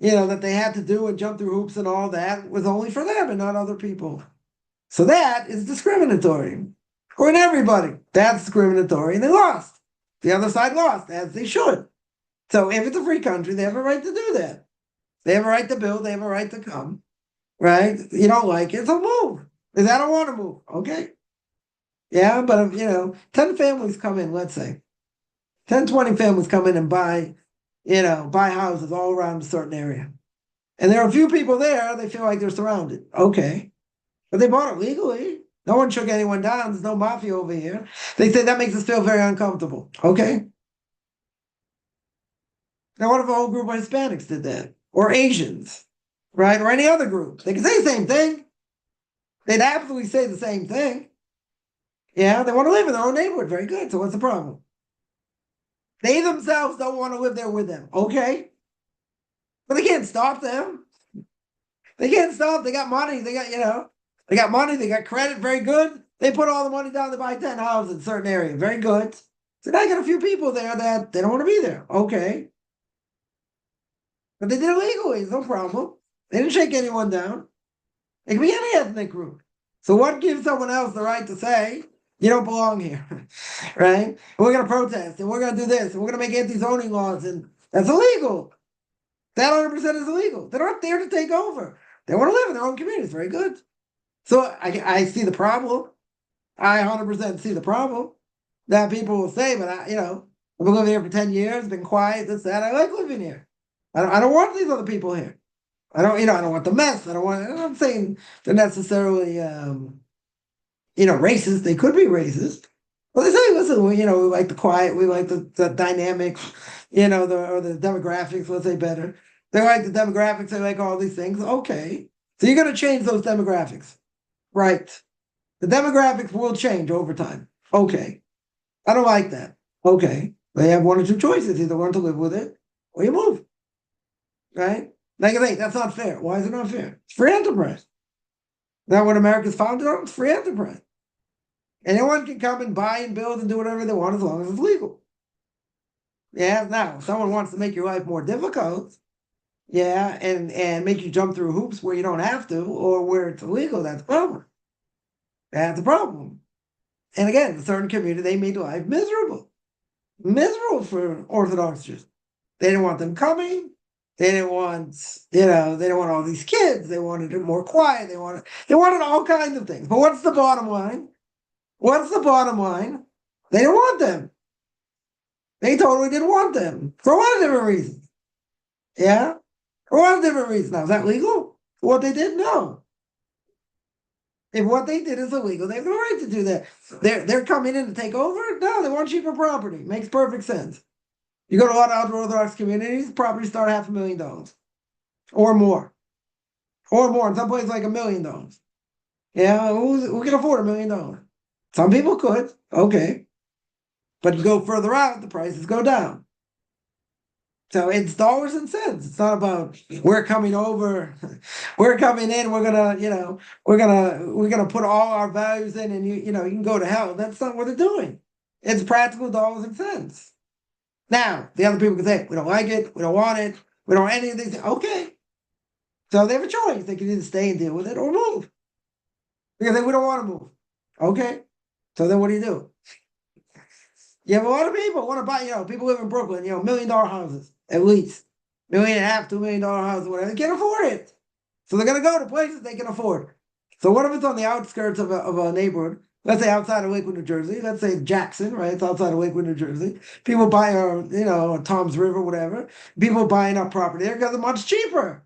that they had to do and jump through hoops and all that was only for them and not other people. So that is discriminatory. Or in everybody, that's discriminatory, and they lost. The other side lost, as they should. So if it's a free country, they have a right to do that. They have a right to build, they have a right to come, right? You don't like it, so move. Because I don't want to move, okay? Yeah, but if, 10 families come in, let's say, 10, 20 families come in and buy houses all around a certain area. And there are a few people there, they feel like they're surrounded. Okay. But they bought it legally. No one shook anyone down. There's no mafia over here. They say that makes us feel very uncomfortable. Okay. Now, what if a whole group of Hispanics did that? Or Asians, right? Or any other group? They can say the same thing. They'd absolutely say the same thing. Yeah, they want to live in their own neighborhood. Very good. So what's the problem? They themselves don't want to live there with them. Okay. But they can't stop them. They can't stop. They got money. They got money. They got credit. Very good. They put all the money down to buy 10 houses in a certain area. Very good. So now I got a few people there that they don't want to be there. Okay. But they did it legally. No problem. They didn't shake anyone down. It can be any ethnic group. So what gives someone else the right to say, you don't belong here, right? And we're going to protest, and we're going to do this, and we're going to make anti-zoning laws, and that's illegal. That 100% is illegal. They're not there to take over. They want to live in their own communities. Very good. So I see the problem. I 100% see the problem that people will say, but I've been living here for 10 years, been quiet, this, that. I like living here. I don't want these other people here. I don't want the mess. I'm not saying they're necessarily, racist. They could be racist. Well, they say, listen, we like the quiet, we like the dynamics, or the demographics, let's say better. They like the demographics, they like all these things. Okay. So you're going to change those demographics. Right. The demographics will change over time. Okay. I don't like that. Okay. They have one or two choices. Either learn to live with it or you move. Right? Like I think that's not fair. Why is it not fair? It's free enterprise. Now what America's founded on? It's free enterprise. Anyone can come and buy and build and do whatever they want as long as it's legal. Yeah, now if someone wants to make your life more difficult, yeah, and make you jump through hoops where you don't have to or where it's illegal, that's a problem. That's a problem. And again, a certain community, they made life miserable. Miserable for Orthodox Jews. They didn't want them coming. They didn't want, they didn't want all these kids. They wanted it more quiet. They wanted all kinds of things. But what's the bottom line? What's the bottom line? They didn't want them. They totally didn't want them for a lot of different reasons. Yeah? For a lot of different reasons. Now, is that legal? What they did? No. If what they did is illegal, they have the right to do that. They're coming in to take over? No, they want cheaper property. Makes perfect sense. You go to a lot of other Orthodox communities, properties start $500,000 or more. Or more. In some places, like $1 million. Yeah, who can afford $1 million? Some people could. Okay. But you go further out, the prices go down. So it's dollars and cents. It's not about we're coming over, we're coming in, we're gonna put all our values in, and you can go to hell. That's not what they're doing. It's practical dollars and cents. Now the other people can say we don't like it, we don't want it, we don't want any of these. Okay, so they have a choice. They can either stay and deal with it or move. Because we don't want to move. Okay, so then what do? You have a lot of people want to buy. People live in Brooklyn. $1 million houses. At least $1.5 million, $2 million houses, whatever. They can't afford it. So they're going to go to places they can afford. So what if it's on the outskirts of a neighborhood? Let's say outside of Lakewood, New Jersey. Let's say Jackson, right? It's outside of Lakewood, New Jersey. People buy, Tom's River, whatever. People buying up property there because it's much cheaper.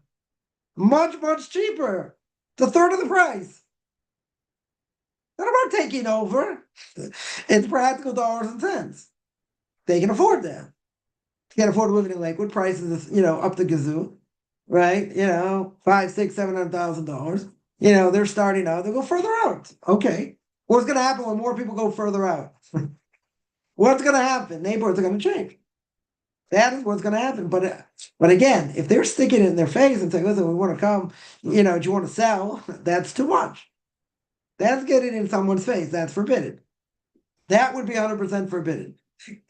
Much, much cheaper. It's a third of the price. Not about taking over. It's practical dollars and cents. They can afford that. Can't afford living in Lakewood. Prices, up the gazoo, right? $500,000, $600,000, $700,000. They're starting out. They'll go further out. Okay. What's going to happen when more people go further out? What's going to happen? Neighborhoods are going to change. That is what's going to happen. But again, if they're sticking it in their face and saying, "Listen, we want to come. Do you want to sell?" That's too much. That's getting in someone's face. That's forbidden. That would be 100% forbidden.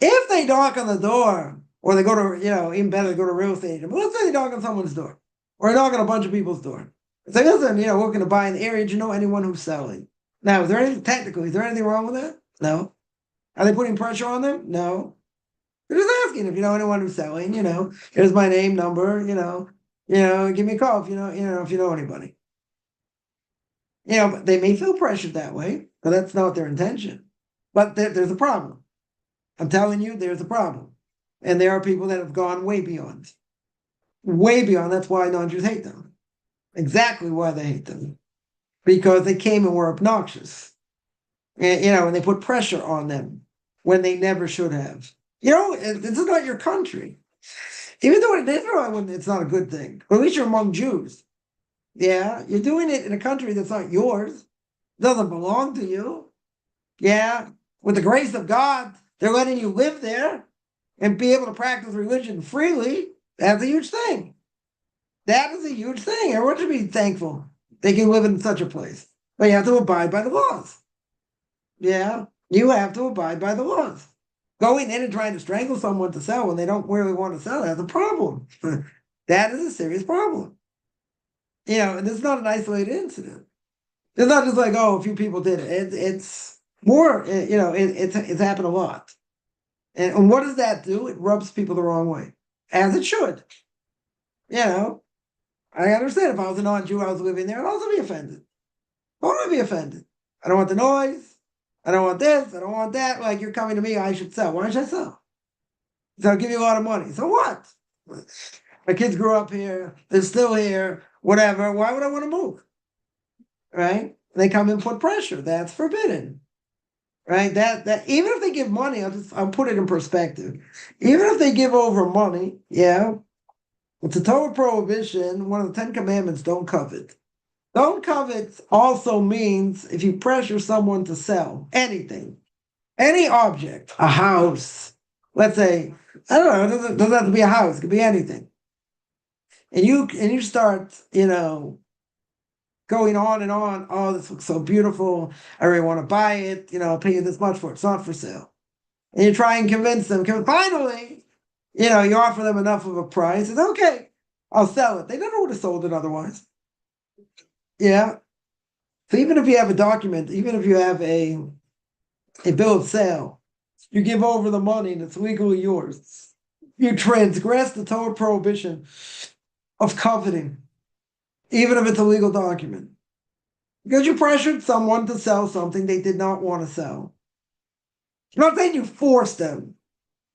If they knock on the door, or they go to, even better, they go to a real estate agent. But let's say they knock on someone's door, or they knock on a bunch of people's door. Say, listen, we're going to buy in the area. Do you know anyone who's selling? Now, is there anything wrong with that? No. Are they putting pressure on them? No. They're just asking if you know anyone who's selling. Here's my name, number. Give me a call if if you know anybody. But they may feel pressured that way, but that's not their intention. But there's a problem. I'm telling you, there's a problem. And there are people that have gone way beyond. Way beyond. That's why non-Jews hate them. Exactly why they hate them. Because they came and were obnoxious. And they put pressure on them when they never should have. This is not your country. Even though in Israel, it's not a good thing. But at least you're among Jews. Yeah, you're doing it in a country that's not yours. It doesn't belong to you. Yeah, with the grace of God, they're letting you live there and be able to practice religion freely. That's a huge thing. That is a huge thing. Everyone should be thankful they can live in such a place. But you have to abide by the laws. Yeah, you have to abide by the laws. Going in and trying to strangle someone to sell when they don't really want to sell, that's a problem. That is a serious problem. And it's not an isolated incident. It's not just like, a few people did it. It's more, it's happened a lot. And what does that do? It rubs people the wrong way, as it should. I understand if I was a non-Jew, I was living there, I'd also be offended. I want to be offended. I don't want the noise. I don't want this. I don't want that. Like, you're coming to me, I should sell. Why should I sell? So I'll give you a lot of money. So what? My kids grew up here. They're still here. Whatever. Why would I want to move? Right? They come and put pressure. That's forbidden. Right? That even if they give money, I'll put it in perspective. Even if they give over money, yeah, it's a Torah prohibition. One of the 10 Commandments: don't covet. Don't covet also means if you pressure someone to sell anything, any object, a house, let's say, I don't know, it doesn't have to be a house, it could be anything. And you start, going on and on. Oh, this looks so beautiful. I really want to buy it. I'll pay you this much for it. It's not for sale. And you try and convince them. Finally, you offer them enough of a price. It's okay. I'll sell it. They never would have sold it otherwise. Yeah. So even if you have a document, even if you have a bill of sale, you give over the money and it's legally yours. You transgress the Torah prohibition of coveting, even if it's a legal document. Because you pressured someone to sell something they did not want to sell. I'm not saying you forced them,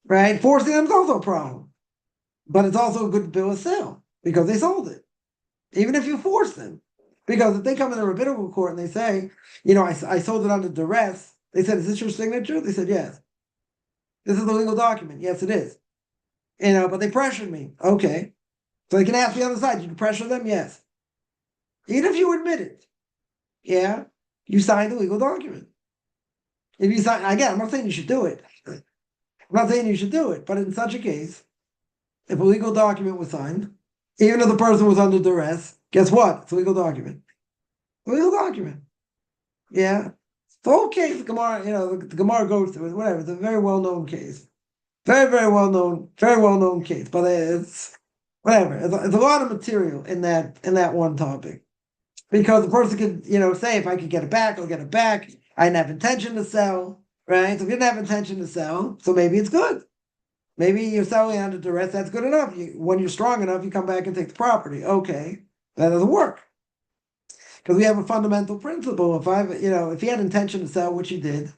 right? Forcing them is also a problem. But it's also a good bill of sale because they sold it, even if you force them. Because if they come in the rabbinical court and they say, I sold it under duress, they said, is this your signature? They said, yes. This is a legal document. Yes, it is. But they pressured me. Okay. So they can ask the other side, did you pressure them? Yes. Even if you admit it, yeah, you signed a legal document. If you sign, again, I'm not saying you should do it. I'm not saying you should do it, but in such a case, if a legal document was signed, even if the person was under duress, guess what? It's a legal document. A legal document. Yeah. The whole case, the Gemara, the Gemara goes through it, whatever. It's a very well-known case. Very, very well-known case. But it's whatever. It's a lot of material in that one topic. Because the person could, say, if I could get it back, I'll get it back. I didn't have intention to sell, right? So if you didn't have intention to sell, so maybe it's good. Maybe you're selling under duress, that's good enough. When you're strong enough, you come back and take the property. Okay, that doesn't work. Because we have a fundamental principle. If he had intention to sell, which he did,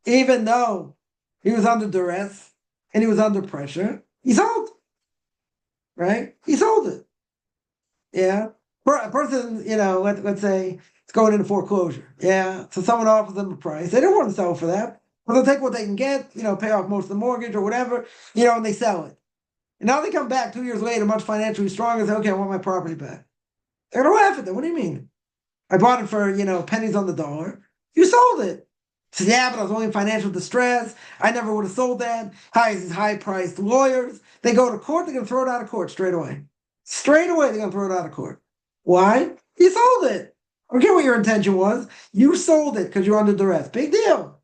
even though he was under duress and he was under pressure, he sold. Right? He sold it. Yeah. A person, let's say it's going into foreclosure. Yeah. So someone offers them a price. They don't want to sell for that. But they'll take what they can get, pay off most of the mortgage or whatever, and they sell it. And now they come back 2 years later, much financially stronger, and say, okay, I want my property back. They're going to laugh at them. What do you mean? I bought it for, pennies on the dollar. You sold it. He said, yeah, but I was only in financial distress. I never would have sold that. These high-priced lawyers. They go to court, they're going to throw it out of court straight away. Straight away, they're going to throw it out of court. Why? You sold it. I don't care what your intention was. You sold it because you're under duress. Big deal.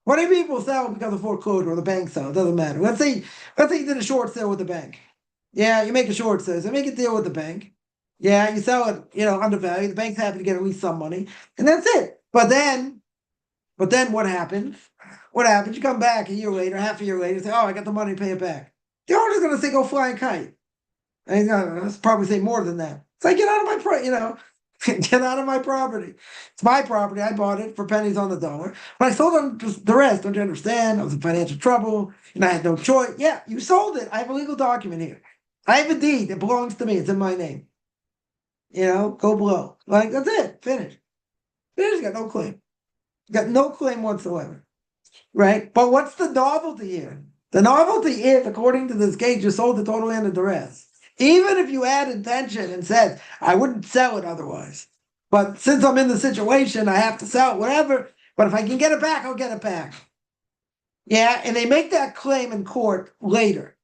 What do people sell because of foreclosure or the bank sell? It doesn't matter. Let's say you did a short sale with the bank. Yeah, you make a short sale. So make a deal with the bank. Yeah, you sell it, undervalued. The bank's happy to get at least some money. And that's it. But then what happens? What happens? You come back a year later, half a year later, say, oh, I got the money, pay it back. The owner's going to say, go fly a kite. And he's going to probably say more than that. It's like, get out of my get out of my property. It's my property. I bought it for pennies on the dollar. But I sold them the rest. Don't you understand? I was in financial trouble and I had no choice. Yeah, you sold it. I have a legal document here. I have a deed. It belongs to me. It's in my name. Go below. Like, that's it. Finish. You got no claim. You got no claim whatsoever. Right? But what's the novelty here? The novelty is, according to this case, you sold it totally under duress. Even if you add intention and said, I wouldn't sell it otherwise. But since I'm in the situation, I have to sell it, whatever. But if I can get it back, I'll get it back. Yeah, and they make that claim in court later.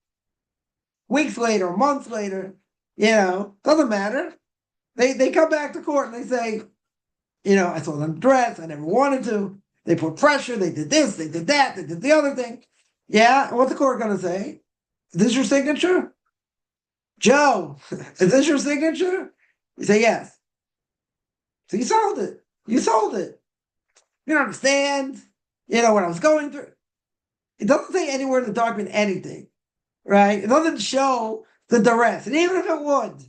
Weeks later, months later, doesn't matter. They come back to court and they say, I sold under duress, I never wanted to. They put pressure, they did this, they did that, they did the other thing. Yeah, and what's the court going to say? Is this your signature? Joe, is this your signature? You say yes. So you sold it. You sold it. You don't understand, what I was going through. It doesn't say anywhere in the document anything, right? It doesn't show the duress. And even if it would,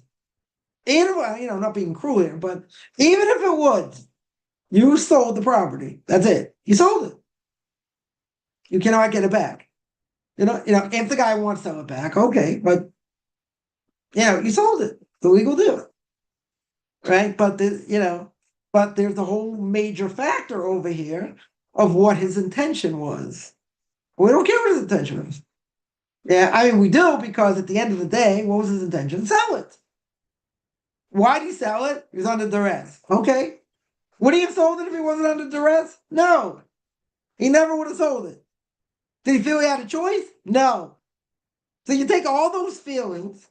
not being cruel here, but even if it would, you sold the property. That's it. You sold it. You cannot get it back. If the guy wants to sell it back, okay, but You sold it. It's a legal deal, right? But there's a whole major factor over here of what his intention was. We don't care what his intention was. Yeah, I mean, we do because at the end of the day, what was his intention? Sell it. Why did he sell it? He was under duress. Okay. Would he have sold it if he wasn't under duress? No. He never would have sold it. Did he feel he had a choice? No. So you take all those feelings,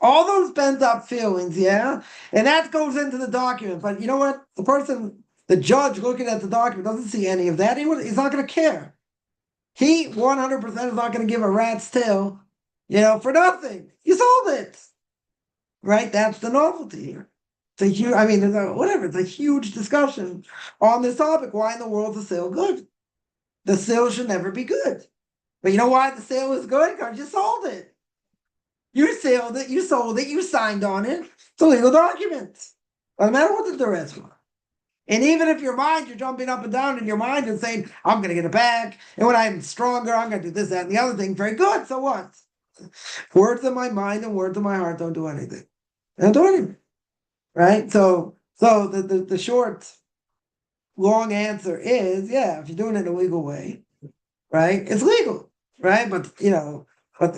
all those pent up feelings, yeah, and that goes into the document. But you know what? The judge looking at the document doesn't see any of that. He's not going to care. He 100% is not going to give a rat's tail, for nothing. You sold it, right? That's the novelty here. It's a huge, I mean, it's a huge discussion on this topic. Why in the world is the sale good? The sale should never be good. But you know why the sale is good? Because you sold it. You sold it, you signed on it. It's a legal document. No matter what the duress was. And even if you're jumping up and down in your mind and saying, I'm going to get it back. And when I'm stronger, I'm going to do this, that, and the other thing. Very good. So what? Words in my mind and words in my heart don't do anything. They don't do anything. Right? So the short, long answer is, yeah, if you're doing it in a legal way, right? It's legal. Right? But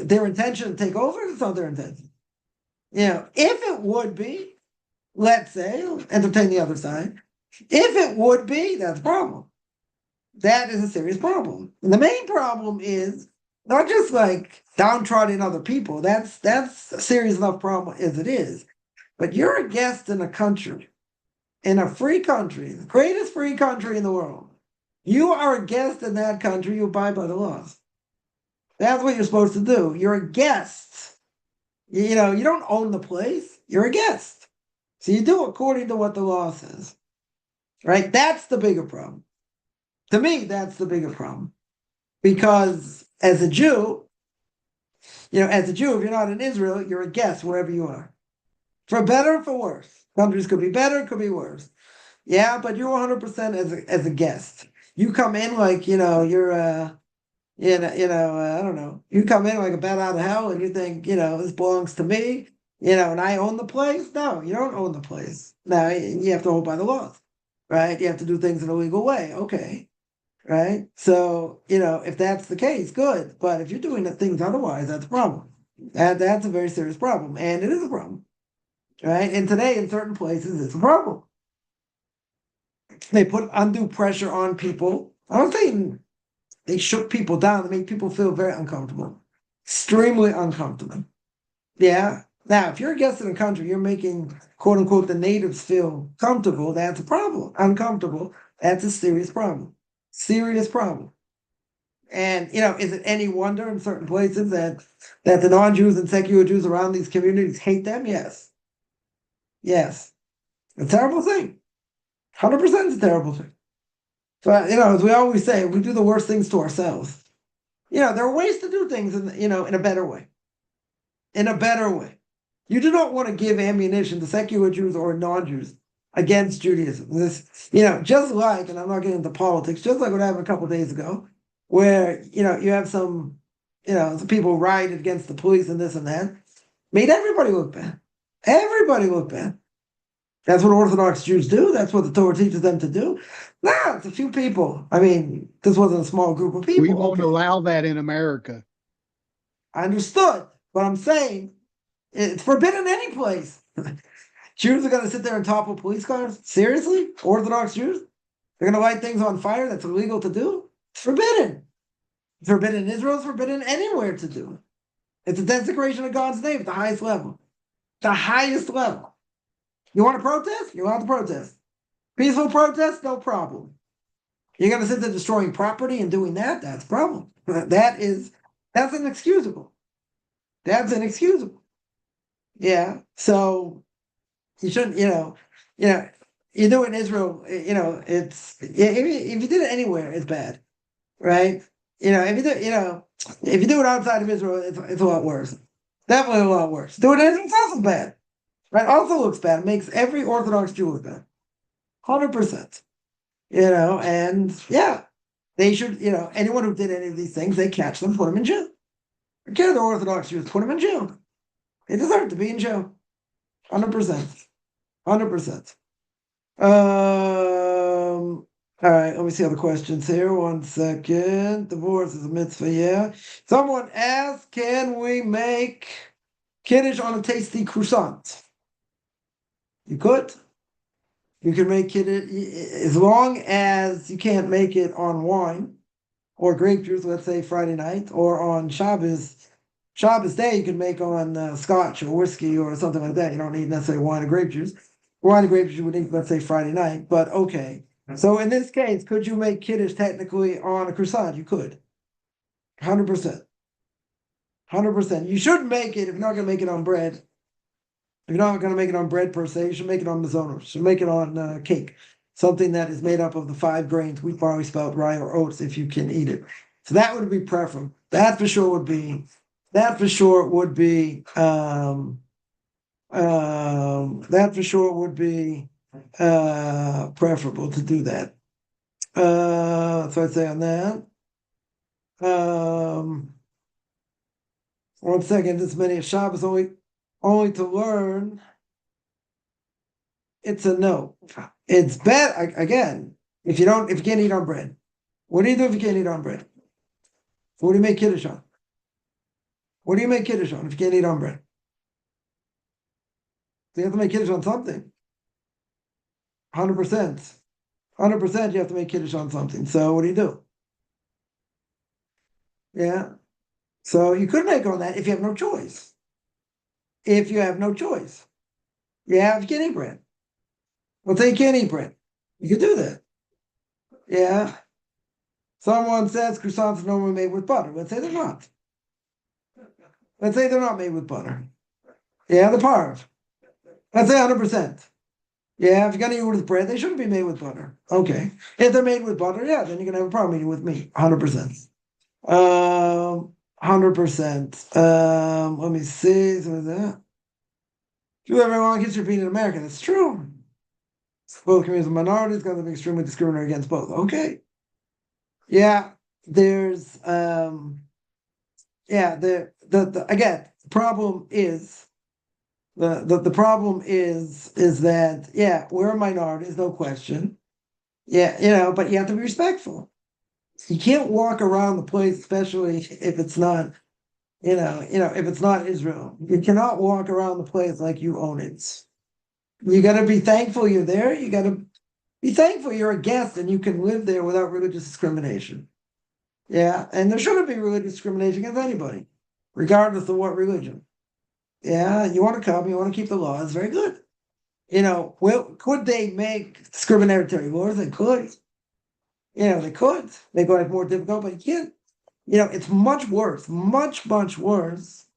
their intention to take over is not their intention. If it would be, let's say, entertain the other side. If it would be, that's a problem. That is a serious problem. And the main problem is not just like downtrodden other people. That's a serious enough problem as it is. But you're a guest in a country, in a free country, the greatest free country in the world. You are a guest in that country. You abide by the laws. That's what you're supposed to do. You're a guest. You don't own the place. You're a guest. So you do according to what the law says. Right? That's the bigger problem. To me, that's the bigger problem. Because as a Jew, if you're not in Israel, you're a guest wherever you are. For better or for worse. Countries could be better, could be worse. Yeah, but you're 100% as a guest. You come in like, you're I don't know. You come in like a bat out of hell and you think, this belongs to me, and I own the place. No, you don't own the place. No, you have to hold by the laws. Right? You have to do things in a legal way. Okay. Right? So, if that's the case, good. But if you're doing things otherwise, that's a problem. That's a very serious problem. And it is a problem. Right? And today, in certain places, it's a problem. They put undue pressure on people. I don't think they shook people down. They made people feel very uncomfortable. Extremely uncomfortable. Yeah. Now, if you're a guest in a country, you're making, quote unquote, the natives feel comfortable. That's a problem. Uncomfortable. That's a serious problem. Serious problem. And, is it any wonder in certain places that the non-Jews and secular Jews around these communities hate them? Yes. Yes. A terrible thing. 100% is a terrible thing. But, as we always say, we do the worst things to ourselves. There are ways to do things in a better way. In a better way. You do not want to give ammunition to secular Jews or non-Jews against Judaism. This, just like, and I'm not getting into politics, just like what happened a couple of days ago, where, you have some people rioted against the police and this and that, made everybody look bad. Everybody look bad. That's what Orthodox Jews do. That's what the Torah teaches them to do. No, it's a few people. I mean, this wasn't a small group of people. We won't allow that in America. I understood, but I'm saying it's forbidden any place. Jews are going to sit there and topple police cars? Seriously? Orthodox Jews? They're going to light things on fire that's illegal to do? It's forbidden. It's forbidden in Israel. It's forbidden anywhere to do. It's a desecration of God's name at the highest level. The highest level. You want to protest? You're allowed to protest. Peaceful protest? No problem. You're going to sit there destroying property and doing that? That's a problem. That's inexcusable. That's inexcusable. Yeah. So you shouldn't, you do it in Israel, it's, if you did it anywhere, it's bad. Right? If you do it outside of Israel, it's a lot worse. Definitely a lot worse. Do it in Israel, it's also bad. Right? Also looks bad. It makes every Orthodox Jew look bad. 100%. And yeah, they should, anyone who did any of these things, they catch them, put them in jail. Care the Orthodox Jews, put them in jail. He deserved to be in jail. 100%. 100%. All right, let me see other questions here. 1 second. Divorce is a mitzvah, yeah. Someone asked, can we make kiddush on a tasty croissant? You could. You can make kiddush as long as you can't make it on wine or grape juice, let's say Friday night, or on Shabbos day, you can make on scotch or whiskey or something like that. You don't need necessarily wine or grape juice. Wine and grape juice you would need, let's say, Friday night, but okay. So in this case, could you make kiddush technically on a croissant? You could. 100%. 100%. You shouldn't make it if you're not going to make it on bread. If you're not going to make it on bread per se, you should make it on mazonos. You should make it on cake. Something that is made up of the 5 grains, wheat, barley, spelt, rye, or oats, if you can eat it. So that would be preferable. That for sure would be that for sure would be preferable to do that. So I'd say on that. 1 second, this many of Shabbos only to learn. It's a no. It's bad again. If you can't eat on bread, what do you do if you can't eat on bread? What do you make kiddush on? What do you make kiddush on if you can't eat on bread? So you have to make kiddush on something. 100%. 100% you have to make kiddush on something. So what do you do? Yeah. So you could make on that if you have no choice. If you have no choice. Yeah, if you can't eat bread. Let's say you can't eat bread. You could do that. Yeah. Someone says croissants are normally made with butter. Let's say they're not. Let's say they're not made with butter. Yeah, the parv. Let's say 100%. Yeah, if you're gonna eat with bread, they shouldn't be made with butter. Okay. If they're made with butter, yeah, then you're gonna have a problem eating with meat. 100%. 100%. Let me see. So is that? Do everyone gets repeated in America? That's true. Both communities and minorities got to be extremely discriminatory against both. Okay. Yeah, there's the again, the problem is the problem is that we're a minority, there's no question. Yeah, but you have to be respectful. You can't walk around the place, especially if it's not, if it's not Israel. You cannot walk around the place like you own it. You got to be thankful you're there. You got to be thankful you're a guest and you can live there without religious discrimination. Yeah, and there shouldn't be religious discrimination against anybody, regardless of what religion. Yeah, you want to come, you want to keep the laws, very good. Could they make discriminatory laws? They could. They could make life more difficult, but you can't. It's much worse, much, much worse,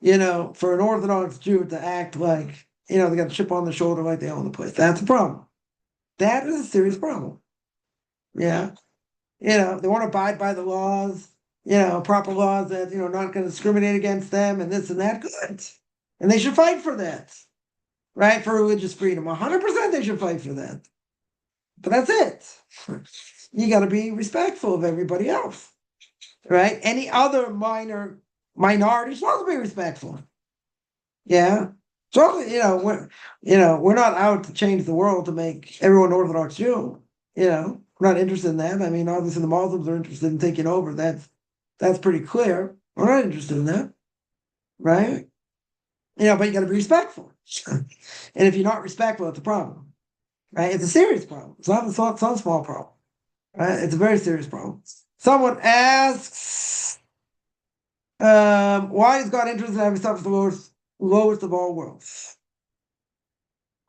for an Orthodox Jew to act like, they got a chip on the shoulder like they own the place. That's a problem. That is a serious problem. Yeah. They want to abide by the laws, proper laws that, not going to discriminate against them and this and that. Good. And they should fight for that, right? For religious freedom. 100% they should fight for that. But that's it. You got to be respectful of everybody else, right? Any other minority supposed to be respectful. Yeah. So, we're not out to change the world to make everyone Orthodox Jew, We're not interested in that. I mean, obviously the Muslims are interested in taking over. That's pretty clear. We're not interested in that, right? But you got to be respectful. And if you're not respectful, it's a problem, right? It's a serious problem. It's not a small problem, right? It's a very serious problem. Someone asks, why is God interested in having stuff the lowest of all worlds?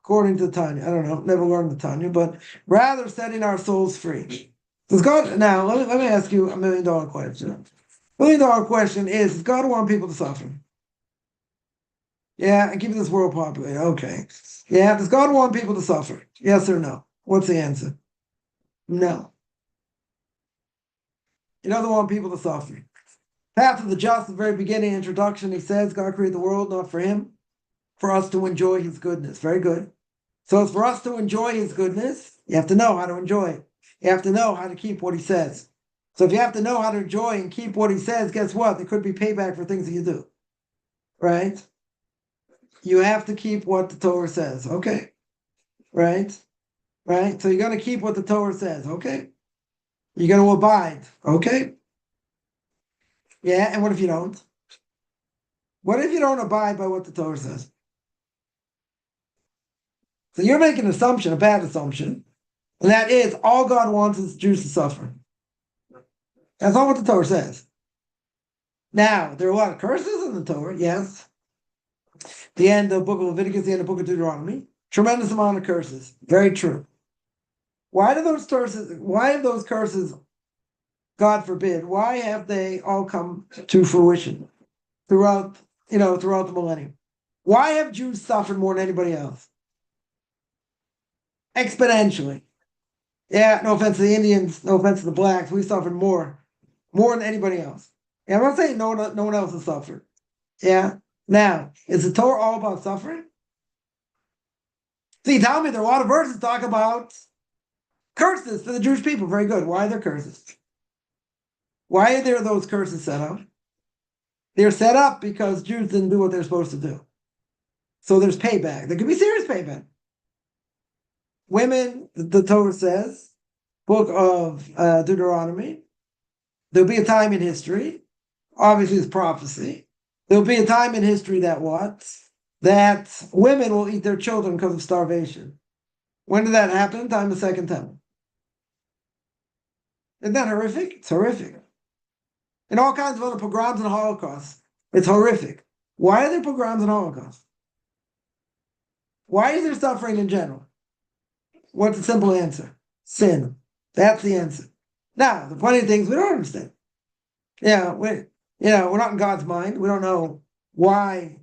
According to Tanya, I don't know, never learned the Tanya, but rather setting our souls free. Does God now? Let me ask you $1 million question. $1 million question is: does God want people to suffer? Yeah, and keep this world populated. Okay. Yeah, does God want people to suffer? Yes or no? What's the answer? No. He doesn't want people to suffer. Path of the Just, the very beginning introduction, he says God created the world not for him, for us to enjoy his goodness. Very good. So it's for us to enjoy his goodness. You have to know how to enjoy it. You have to know how to keep what he says. So if you have to know how to enjoy and keep what he says, guess what? There could be payback for things that you do. right? You have to keep what the Torah says. Okay. Right? Right? So you're going to keep what the Torah says. Okay. You're going to abide. Okay. Yeah. And what if you don't? What if you don't abide by what the Torah says? So you're making an assumption, a bad assumption, and that is all God wants is Jews to suffer. That's not what the Torah says. Now, there are a lot of curses in the Torah, yes. The end of the book of Leviticus, the end of the book of Deuteronomy. Tremendous amount of curses. Very true. Why have those curses, God forbid, why have they all come to fruition throughout the millennium? Why have Jews suffered more than anybody else? Exponentially. Yeah, no offense to the Indians, no offense to the blacks, we suffered more than anybody else. Yeah, I'm not saying no one else has suffered. Yeah. Now, is the Torah all about suffering? See, tell me there are a lot of verses talk about curses for the Jewish people. Very good. Why are there curses? Why are there those curses set up? They're set up because Jews didn't do what they're supposed to do. So there's payback. There could be serious payback. Women, the Torah says, book of Deuteronomy, there'll be a time in history, obviously it's prophecy, there'll be a time in history that women will eat their children because of starvation. When did that happen? Time of the Second Temple. Isn't that horrific? It's horrific. And all kinds of other pogroms and Holocausts. It's horrific. Why are there pogroms and Holocausts? Why is there suffering in general? What's the simple answer? Sin. That's the answer. Now, the funny things we don't understand. We're not in God's mind. We don't know why.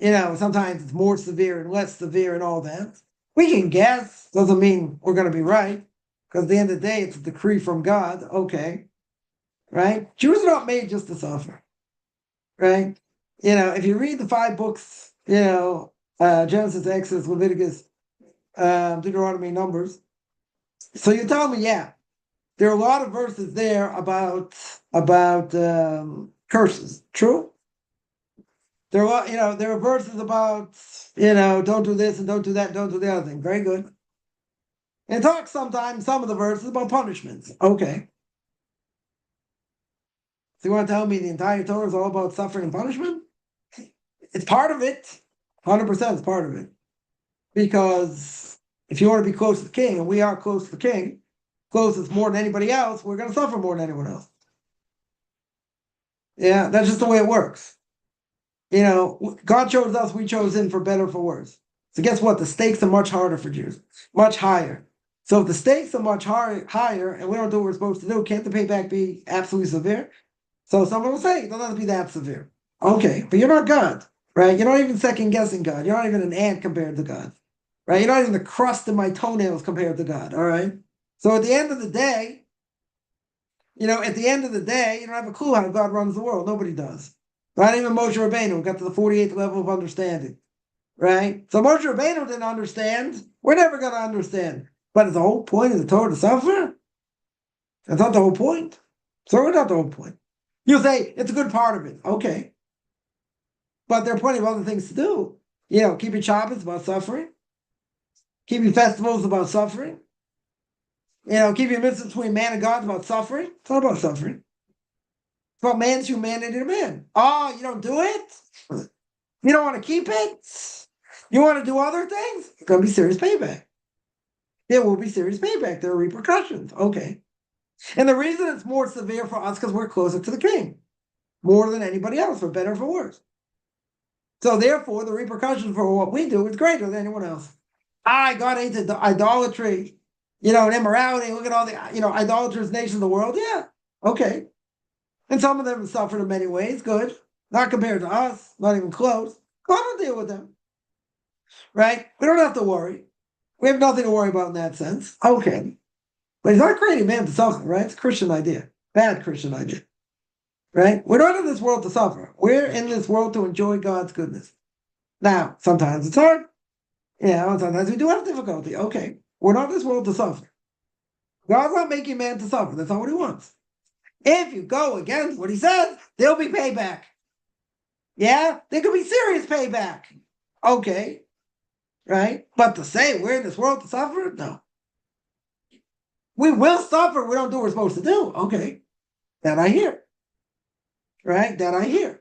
Sometimes it's more severe and less severe and all that. We can guess. Doesn't mean we're going to be right. Because at the end of the day, it's a decree from God. Okay. Right? Jews are not made just to suffer. Right? If you read the 5 books, Genesis, Exodus, Leviticus, Deuteronomy, Numbers. So you tell me, yeah, there are a lot of verses there about curses. True. There are verses about don't do this and don't do that, and don't do the other thing. Very good. And talk sometimes some of the verses about punishments. Okay. So you want to tell me the entire Torah is all about suffering and punishment? It's part of it. 100% is part of it. Because if you want to be close to the king, and we are close to the king, closest more than anybody else, we're going to suffer more than anyone else. Yeah, that's just the way it works. God chose us, we chose him for better or for worse. So guess what? The stakes are much harder for Jews, much higher. So if the stakes are much higher and we don't do what we're supposed to do, can't the payback be absolutely severe? So someone will say, it doesn't have to be that severe. Okay, but you're not God, right? You're not even second guessing God. You're not even an ant compared to God, right? You're not even the crust in my toenails compared to God, all right? So at the end of the day, you don't have a clue how God runs the world. Nobody does. Not even Moshe Rabbeinu got to the 48th level of understanding, right? So Moshe Rabbeinu didn't understand. We're never going to understand. But is the whole point of the Torah to suffer? That's not the whole point. So it's not the whole point. You say it's a good part of it. Okay. But there are plenty of other things to do. Keeping Shabbos about suffering. Keeping festivals about suffering. Keeping mitzvahs between man and God about suffering. It's not about suffering. It's about man's humanity to man. Oh, you don't do it? You don't want to keep it? You want to do other things? It's going to be serious payback. There will be serious payback. There are repercussions. Okay. And the reason it's more severe for us because we're closer to the king. More than anybody else, for better or for worse. So therefore, the repercussions for what we do is greater than anyone else. God hates idolatry, and immorality. Look at all the, idolatrous nations of the world. Yeah. Okay. And some of them have suffered in many ways. Good. Not compared to us. Not even close. God will deal with them. Right? We don't have to worry. We have nothing to worry about in that sense. Okay. But he's not creating man to suffer, right? It's a Christian idea. Bad Christian idea. Right? We're not in this world to suffer. We're in this world to enjoy God's goodness. Now, sometimes it's hard. Sometimes we do have difficulty. Okay. We're not in this world to suffer. God's not making man to suffer. That's not what he wants. If you go against what he says, there'll be payback. Yeah, there could be serious payback. Okay, right? But to say we're in this world to suffer, no. We will suffer. We don't do what we're supposed to do. Okay, that I hear. Right? That I hear.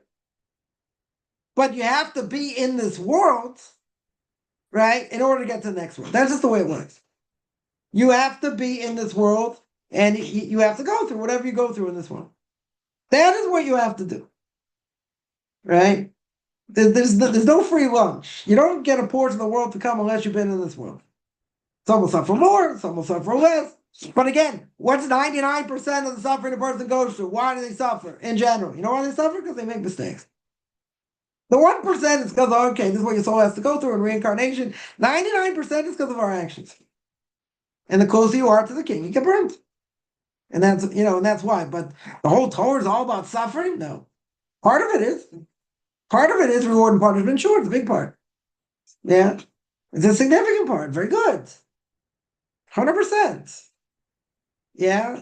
But you have to be in this world, right, in order to get to the next world. That's just the way it works. You have to be in this world, and you have to go through whatever you go through in this world. That is what you have to do, right? There's no free lunch. You don't get a portion of the world to come unless you've been in this world. Some will suffer more, some will suffer less. But again, what's 99% of the suffering a person goes through? Why do they suffer in general? You know why they suffer? Because they make mistakes. The 1% is because, okay, this is what your soul has to go through in reincarnation. 99% is because of our actions. And the closer you are to the king, you get burned. And that's why. But the whole Torah is all about suffering? No. Part of it is. Part of it is reward and punishment. Sure, it's a big part. Yeah. It's a significant part. Very good. 100%. Yeah.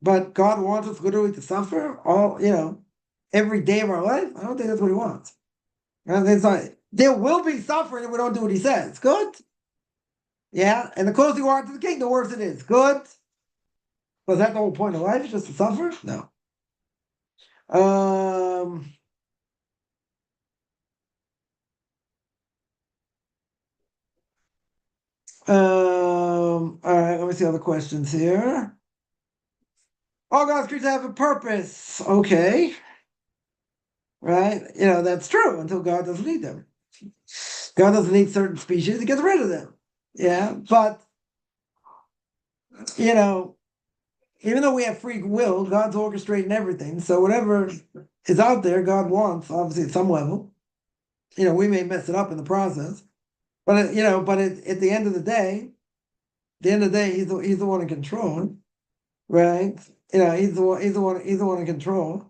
But God wants us literally to suffer every day of our life? I don't think that's what he wants. It's not, there will be suffering if we don't do what he says. Good. Yeah. And the closer you are to the king, the worse it is. Good. Was that the whole point of life? Just to suffer? No. All right, let me see other questions here. All God's creatures have a purpose. Okay. Right? That's true until God doesn't need them. God doesn't need certain species, he gets rid of them. Yeah. But, even though we have free will, God's orchestrating everything. So whatever is out there, God wants, obviously, at some level. We may mess it up in the process. But, at the end of the day, he's the one in control. Right? He's the one in control.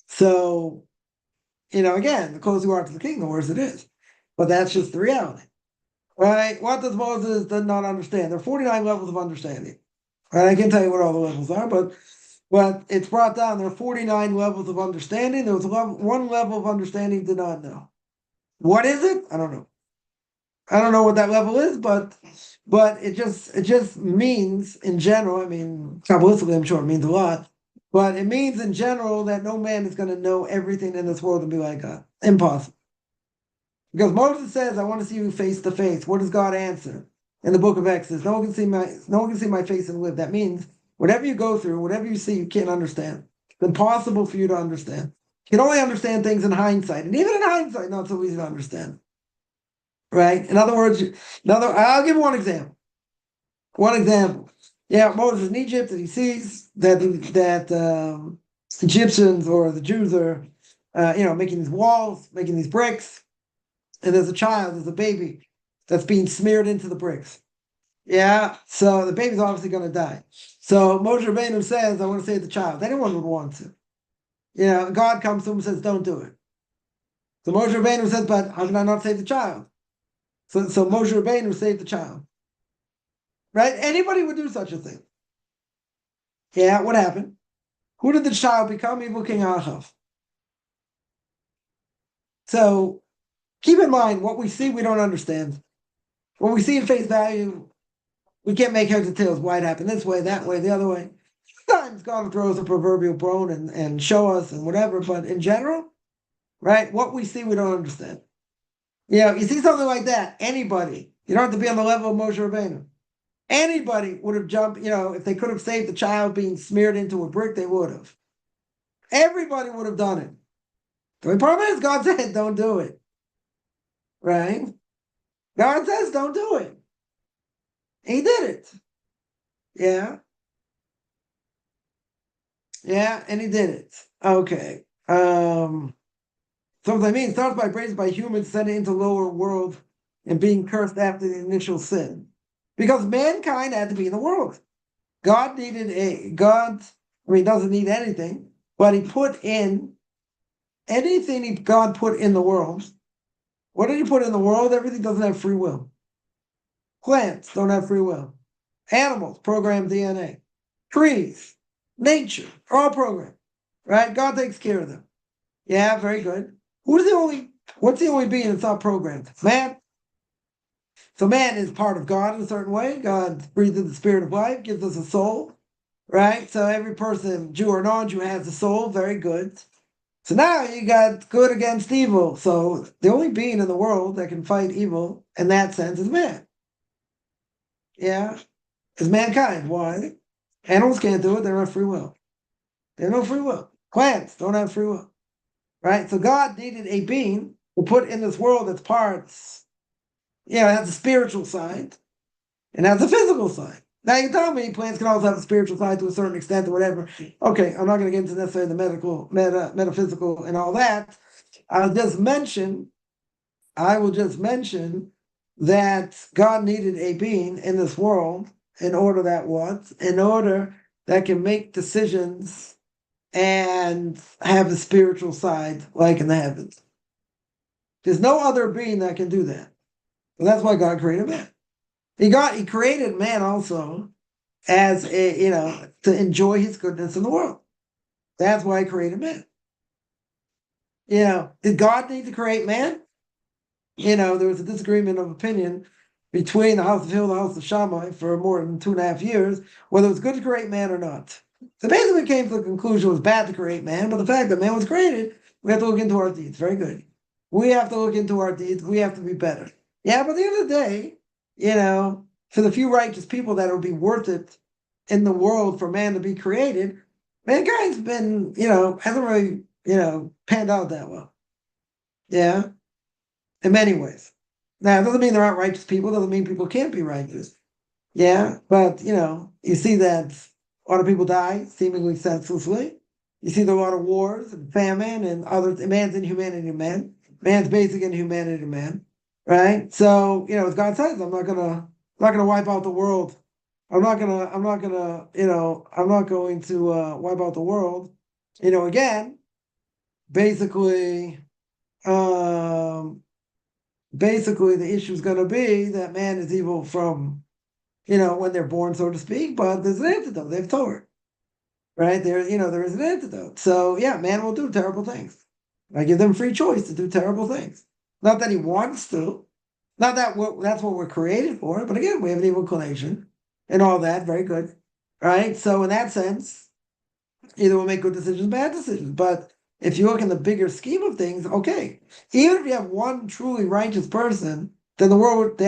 So, again, the closer you are to the king, the worse it is. But that's just the reality. Right? What does Moses not understand? There are 49 levels of understanding. Right? I can't tell you what all the levels are, but it's brought down. There are 49 levels of understanding. There was one level of understanding he did not know. What is it? I don't know. I don't know what that level is, but it just means in general, I mean, Kabbalistically, I'm sure it means a lot, but it means in general that no man is going to know everything in this world and be like God. Impossible. Because Moses says, I want to see you face to face. What does God answer in the book of Exodus? No one can see my face and live. That means whatever you go through, whatever you see, you can't understand. It's impossible for you to understand. You can only understand things in hindsight. And even in hindsight, not so easy to understand. Right? In other words, I'll give one example. One example. Yeah, Moses in Egypt, and he sees that Egyptians or the Jews are, making these walls, making these bricks, and there's a baby that's being smeared into the bricks. Yeah, so the baby's obviously going to die. So Moshe Rabbeinu says, I want to save the child. Anyone would want to. God comes to him and says, don't do it. So Moshe Rabbeinu says, but how can I not save the child? So Moshe Rabbeinu saved the child. Right? Anybody would do such a thing. Yeah, what happened? Who did the child become? Evil King Achav. So keep in mind, what we see, we don't understand. What we see in face value, we can't make heads or tails. Why it happened this way, that way, the other way. Sometimes God throws a proverbial bone and show us and whatever, but in general, right, what we see, we don't understand. You see something like that, anybody, you don't have to be on the level of Moshe Rabbeinu. Anybody would have jumped, if they could have saved the child being smeared into a brick, they would have. Everybody would have done it. The only problem is God said, don't do it. Right? God says, don't do it. He did it. Yeah. Yeah, and he did it. Okay. So what I mean, starts by praise by humans sent into lower world and being cursed after the initial sin. Because mankind had to be in the world. God doesn't need anything, but he put in anything God put in the world. What did he put in the world? Everything doesn't have free will. Plants don't have free will. Animals, programmed DNA. Trees, nature, all programmed, right? God takes care of them. Yeah, very good. What's the only being that's not programmed? Man. So man is part of God in a certain way. God breathes in the spirit of life, gives us a soul, right? So every person, Jew or non-Jew, has a soul. Very good. So now you got good against evil. So the only being in the world that can fight evil in that sense is man. Yeah, is mankind. Why? Animals can't do it. They don't have free will. They have no free will. Plants don't have free will, right? So God needed a being to put in this world that's parts, it has a spiritual side and has a physical side. Now you tell me plants can also have a spiritual side to a certain extent or whatever. Okay, I'm not going to get into necessarily the metaphysical and all that. I will just mention that God needed a being in this world in order that can make decisions and have a spiritual side like in the heavens. There's no other being that can do that. So that's why God created man. He created man also as to enjoy his goodness in the world. That's why he created man. Did God need to create man? There was a disagreement of opinion between the House of Hill and the House of Shammai for more than 2.5 years, whether it was good to create man or not. So basically, we came to the conclusion it was bad to create man, but the fact that man was created, we have to look into our deeds. Very good. We have to look into our deeds. We have to be better. Yeah, but at the end of the day, for the few righteous people that it would be worth it in the world for man to be created, mankind's been, hasn't really, panned out that well. Yeah, in many ways. Now, it doesn't mean there aren't righteous people. It doesn't mean people can't be righteous. Yeah, but, you see that a lot of people die seemingly senselessly. You see there are a lot of wars and famine and other man's inhumanity to man. Man's basic inhumanity to man. Right? So, as God says, I'm not gonna wipe out the world. I'm not going to wipe out the world. Again, basically, the issue is going to be that man is evil from, when they're born, so to speak, but there's an antidote. They have Torah, right? There is an antidote. So yeah, man will do terrible things. I give them free choice to do terrible things. Not that he wants to, not that that's what we're created for, but again, we have an evil inclination and all that. Very good, right? So in that sense, either we'll make good decisions, bad decisions. But if you look in the bigger scheme of things, okay, even if you have one truly righteous person, then the world,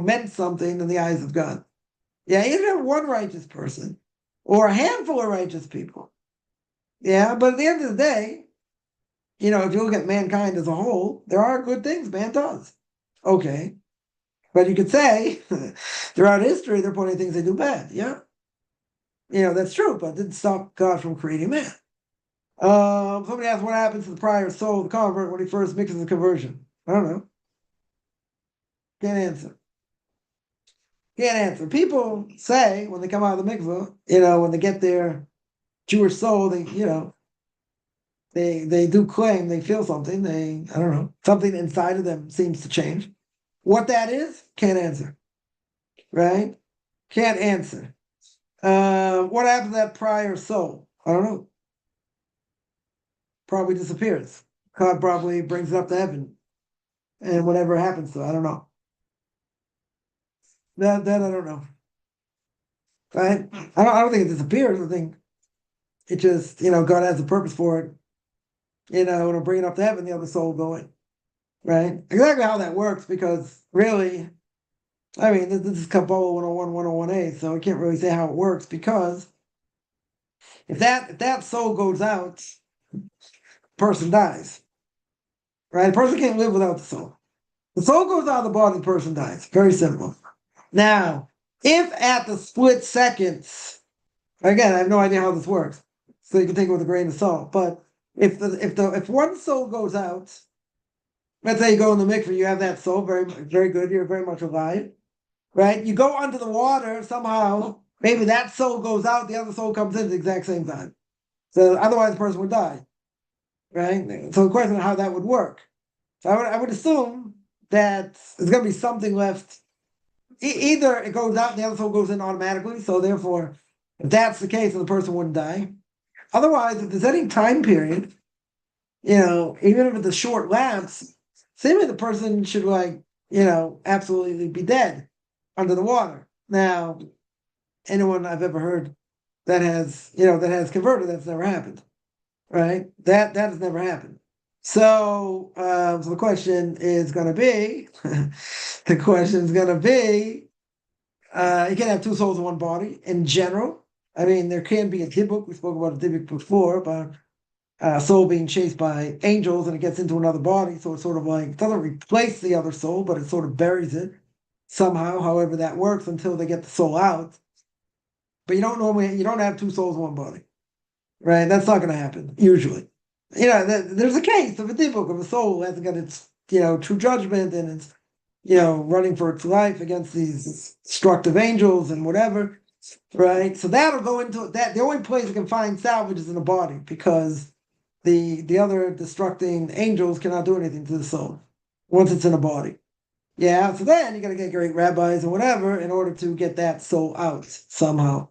meant something in the eyes of God. Yeah, even if you have one righteous person or a handful of righteous people. Yeah, but at the end of the day, if you look at mankind as a whole, there are good things man does. Okay. But you could say throughout history, there are plenty of things they do bad. Yeah. That's true, but it didn't stop God from creating man. Somebody asked what happens to the prior soul of the convert when he first mixes the conversion. I don't know. Can't answer. People say when they come out of the mikveh, when they get their Jewish soul, they do claim they feel something. I don't know, something inside of them seems to change. What that is, can't answer. Right? Can't answer. What happened to that prior soul? I don't know. Probably disappears. God probably brings it up to heaven, and whatever happens to it, I don't know. That I don't know. Right? I don't think it disappears. I think it just God has a purpose for it. And it'll bring it up to heaven. The other soul will go in. Right? Exactly how that works, because really, I mean, this is Kabbalah 101, 101A, so I can't really say how it works, because if that soul goes out, person dies. Right? A person can't live without the soul. The soul goes out of the body, the person dies. Very simple. Now, if at the split seconds, again, I have no idea how this works, so you can take it with a grain of salt, but if one soul goes out, let's say you go in the mikveh, you have that soul, very, very good, you're very much alive, right? You go under the water, somehow, maybe that soul goes out, the other soul comes in at the exact same time. So otherwise the person would die, right? So the question is how that would work. So I would assume that there's going to be something left. Either it goes out and the other soul goes in automatically, so therefore If that's the case, then the person wouldn't die. Otherwise, if there's any time period, even if it's a short lapse, seemingly the person should absolutely be dead under the water. Now, anyone I've ever heard that has converted, that's never happened, right? That has never happened. So the question is going to be, the question is going to be, you can have two souls in one body in general. I mean, there can be a dibuk. We spoke about a dibuk before about a soul being chased by angels and it gets into another body. So it's sort of like, it doesn't replace the other soul, but it sort of buries it somehow, however that works until they get the soul out. But you don't have two souls in one body, right? That's not going to happen, usually. There's a case of a dibuk of a soul who hasn't got its, true judgment and it's, running for its life against these destructive angels and whatever, right? So that'll go into that. The only place it can find salvage is in the body because the other destructing angels cannot do anything to the soul once it's in a body. Yeah, so then you got to get great rabbis and whatever in order to get that soul out somehow,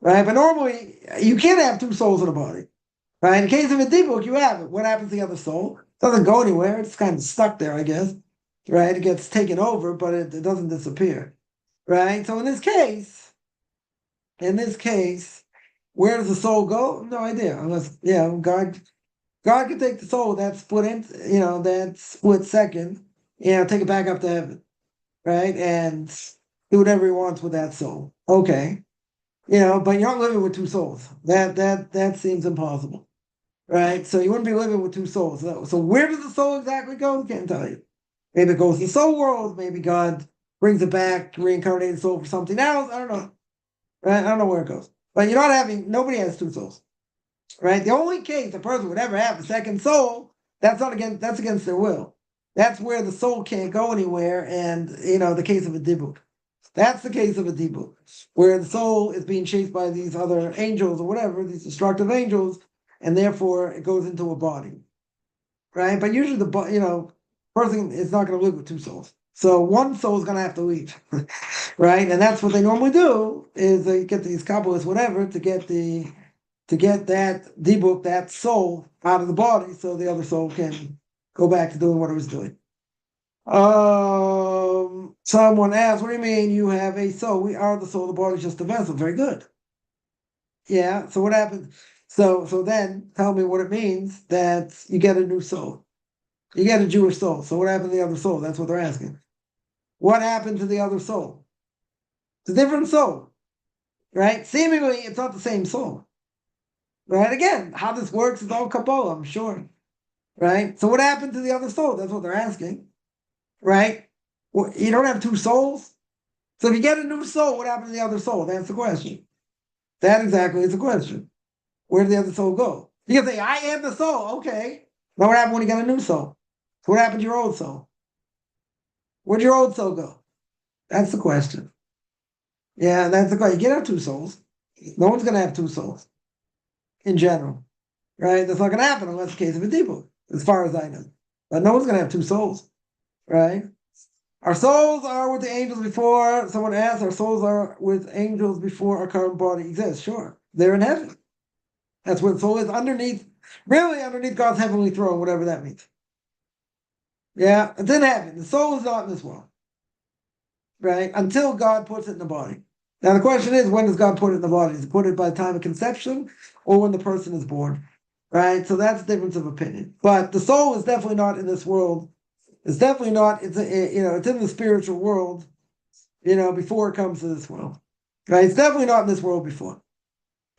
right? But normally you can't have two souls in a body, right? In the case of a dibuk, you have it. What happens to the other soul? It doesn't go anywhere. It's kind of stuck there, I guess, right? It gets taken over, but it doesn't disappear, right? So in this case, where does the soul go? No idea, unless God can take the soul that that split second, take it back up to heaven, right, and do whatever he wants with that soul. Okay, but you're not living with two souls. That seems impossible, right? So you wouldn't be living with two souls. So where does the soul exactly go? I can't tell you. Maybe it goes to the soul world. Maybe God brings it back, reincarnated soul for something else. I don't know. Right? I don't know where it goes. But nobody has two souls. Right? The only case a person would ever have a second soul, that's against their will. That's where the soul can't go anywhere, and the case of a dibuk. That's the case of a dibuk, where the soul is being chased by these other angels or whatever, these destructive angels, and therefore it goes into a body. Right? But usually person is not going to live with two souls. So one soul is going to have to leave, right? And that's what they normally do is they get these kabbalists, whatever, to get that dibuk, that soul out of the body, so the other soul can go back to doing what it was doing. Someone asked, "What do you mean you have a soul? We are the soul. The body is just a vessel." Very good. Yeah. So what happens? So then tell me what it means that you get a new soul. You get a Jewish soul. So what happened to the other soul? That's what they're asking. What happened to the other soul? It's a different soul, right? Seemingly, it's not the same soul, right? Again, how this works is all Kabbalah, I'm sure, right? So what happened to the other soul? That's what they're asking, right? Well, you don't have two souls? So if you get a new soul, what happened to the other soul? That's the question. That exactly is the question. Where did the other soul go? You can say, I am the soul. Okay. Now what happened when you got a new soul? So what happened to your old soul? Where'd your old soul go? That's the question. Yeah, that's the question. You can't have two souls. No one's going to have two souls in general, right? That's not going to happen unless it's the case of a dibuk, as far as I know. But no one's going to have two souls, right? Our souls are with the angels before, someone asked, our souls are with angels before our current body exists. Sure, they're in heaven. That's where the soul is, really underneath God's heavenly throne, whatever that means. Yeah, it's in heaven. The soul is not in this world, right? Until God puts it in the body. Now the question is, when does God put it in the body? Does he put it by the time of conception or when the person is born? Right? So that's the difference of opinion. But the soul is definitely not in this world. It's definitely not, it's in the spiritual world, before it comes to this world. Right? It's definitely not in this world before.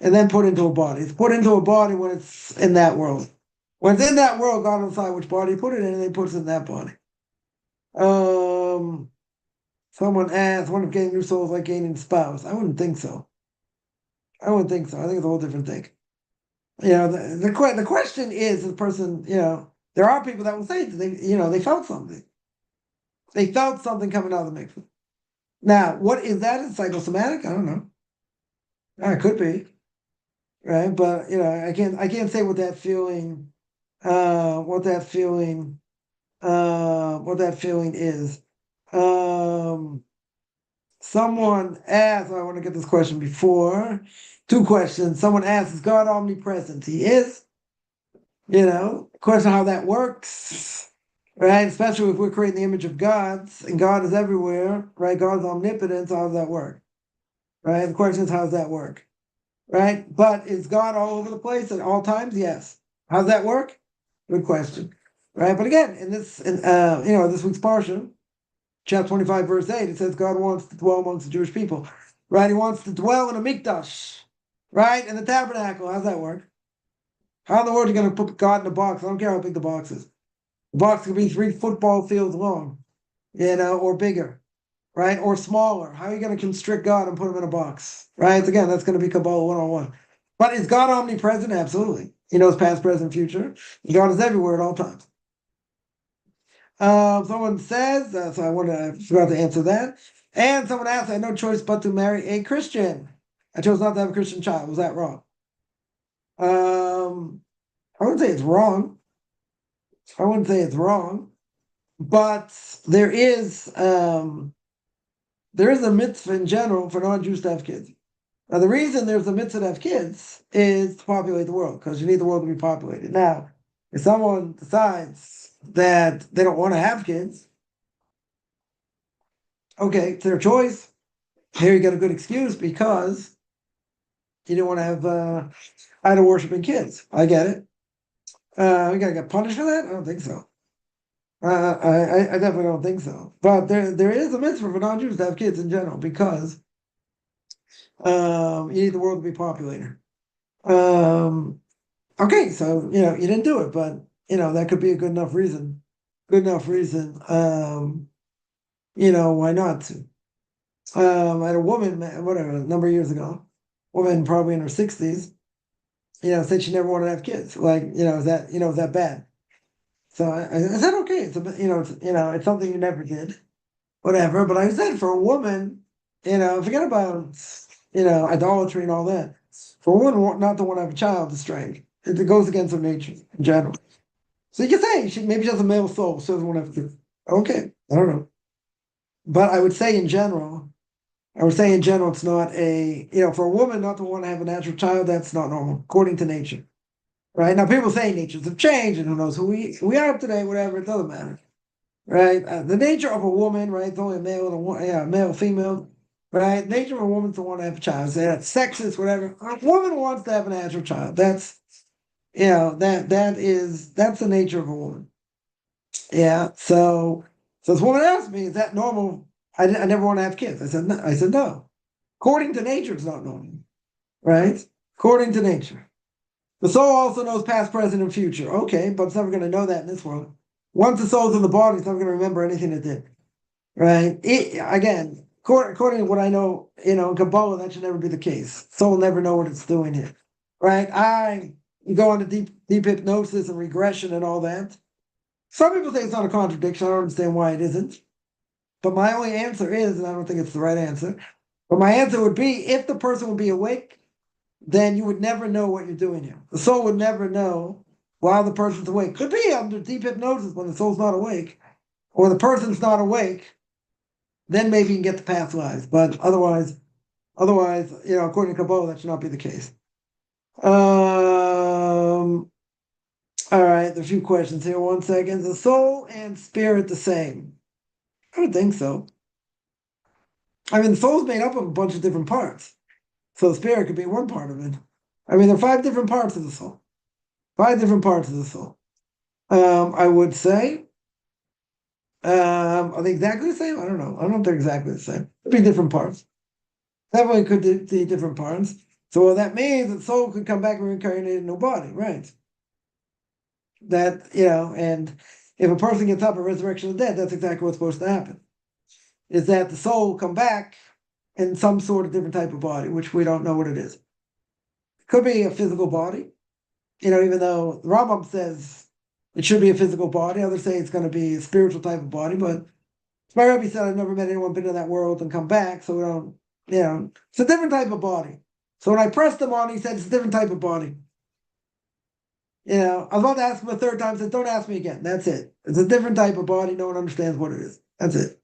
And then put into a body. It's put into a body when it's in that world. When it's in that world, God will decide which body he put it in, and he puts it in that body. Someone asked, what if getting new souls like gaining a spouse? I wouldn't think so. I think it's a whole different thing. The question is the person, there are people that will say they felt something. They felt something coming out of the mikveh. Now, what is that? It's psychosomatic? I don't know. It could be. Right? But I can't say what that feeling is. Someone asked, I want to get this question before. Two questions. Someone asks, is God omnipresent? He is. Question how that works, right? Especially if we're creating the image of God and God is everywhere, right? God's omnipotent. So how does that work? Right? The question is, how does that work? Right? But is God all over the place at all times? Yes. How does that work? Good question. Right? But again, this week's parsha, chapter 25, verse 8, it says God wants to dwell amongst the Jewish people. Right? He wants to dwell in a mikdash. Right? In the tabernacle. How's that work? How in the world are you going to put God in a box? I don't care how big the box is. The box could be 3 football fields long, or bigger, right? Or smaller. How are you going to constrict God and put him in a box? Right? Again, that's going to be Kabbalah 101. But is God omnipresent? Absolutely. He knows past, present, future. God is everywhere at all times. Someone says, so I forgot to answer that. And someone asked, I had no choice but to marry a Christian. I chose not to have a Christian child. Was that wrong? I wouldn't say it's wrong. But there is a mitzvah in general for non-Jews to have kids. Now, the reason there's a mitzvah to have kids is to populate the world, because you need the world to be populated. Now, if someone decides that they don't want to have kids, okay, it's their choice. Here you get a good excuse because you didn't want to have idol worshiping kids. I get it. We gotta get punished for that? I don't think so. I definitely don't think so. But there is a mitzvah for non-Jews to have kids in general because you need the world to be populated. Okay, so you didn't do it, but that could be a good enough reason. Why not to? I had a woman, whatever, a number of years ago, woman probably in her 60s, said she never wanted to have kids. Like, is that bad? So I said, okay, it's something you never did, whatever. But I said for a woman, forget about, idolatry and all that. For a woman not to want to have a child is strange. It goes against her nature in general. So you can say maybe she has a male soul, so doesn't want to have kids. Okay, I don't know. But I would say in general, it's not for a woman not to want to have a natural child, that's not normal, according to nature. Right? Now, people say natures have changed, and who knows who we are today, whatever, it doesn't matter. Right? The nature of a woman, right? It's only a male and male, female, right? Nature of a woman to want to have a child. Say that's sexist, whatever. A woman wants to have a natural child. That's that's the nature of a woman. Yeah. So this woman asked me, is that normal? I never want to have kids. I said no. No. According to nature, it's not normal. Right? According to nature. The soul also knows past, present, and future. Okay, but it's never going to know that in this world. Once the soul's in the body, it's never going to remember anything it did. Right? Again, according to what I know, in Kabbalah, that should never be the case. Soul will never know what it's doing here. Right? You go into deep hypnosis and regression and all that. Some people say it's not a contradiction. I don't understand why it isn't. But my only answer is, and I don't think it's the right answer, but my answer would be if the person would be awake, then you would never know what you're doing here. The soul would never know while the person's awake. Could be under deep hypnosis when the soul's not awake, or the person's not awake, then maybe you can get the past lives. But otherwise, according to Kabbalah, that should not be the case. All right, there are a few questions here. 1 second. Is the soul and spirit the same? I would think so. I mean, the soul's made up of a bunch of different parts. So the spirit could be one part of it. I mean, there are 5 different parts of the soul. 5 different parts of the soul. I would say, are they exactly the same? I don't know. I don't know if they're exactly the same. Could be different parts. Definitely could be different parts. So what that means, the soul could come back and reincarnate in a body, right? That, and if a person gets up at resurrection of the dead, that's exactly what's supposed to happen. Is that the soul will come back in some sort of different type of body, which we don't know what it is. It could be a physical body, even though the Rambam says it should be a physical body. Others say it's going to be a spiritual type of body, but my Rabbi said I've never met anyone been in that world and come back, so we don't, it's a different type of body. So when I pressed him on, he said it's a different type of body. I was about to ask him a third time, said, don't ask me again. That's it. It's a different type of body. No one understands what it is. That's it.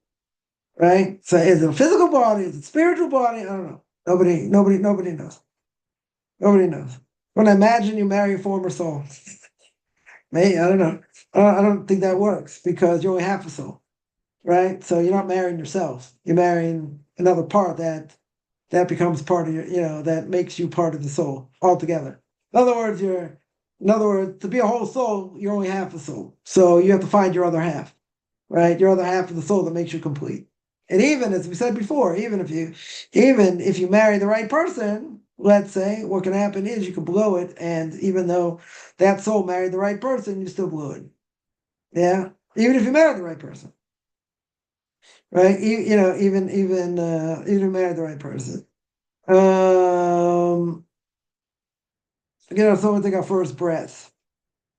Right? So is it a physical body? Is it a spiritual body? I don't know. Nobody knows. Nobody knows. When I imagine you marry a former soul. Maybe, I don't know. I don't think that works because you're only half a soul, right? So you're not marrying yourself. You're marrying another part that becomes part of your, that makes you part of the soul altogether. In other words, to be a whole soul, you're only half a soul. So you have to find your other half, right? Your other half of the soul that makes you complete. And even as we said before, even if you marry the right person, let's say, what can happen is you can blow it, and even though that soul married the right person, you still blew it. Yeah, even if you married the right person, right? Even if you married the right person. Someone take our first breath.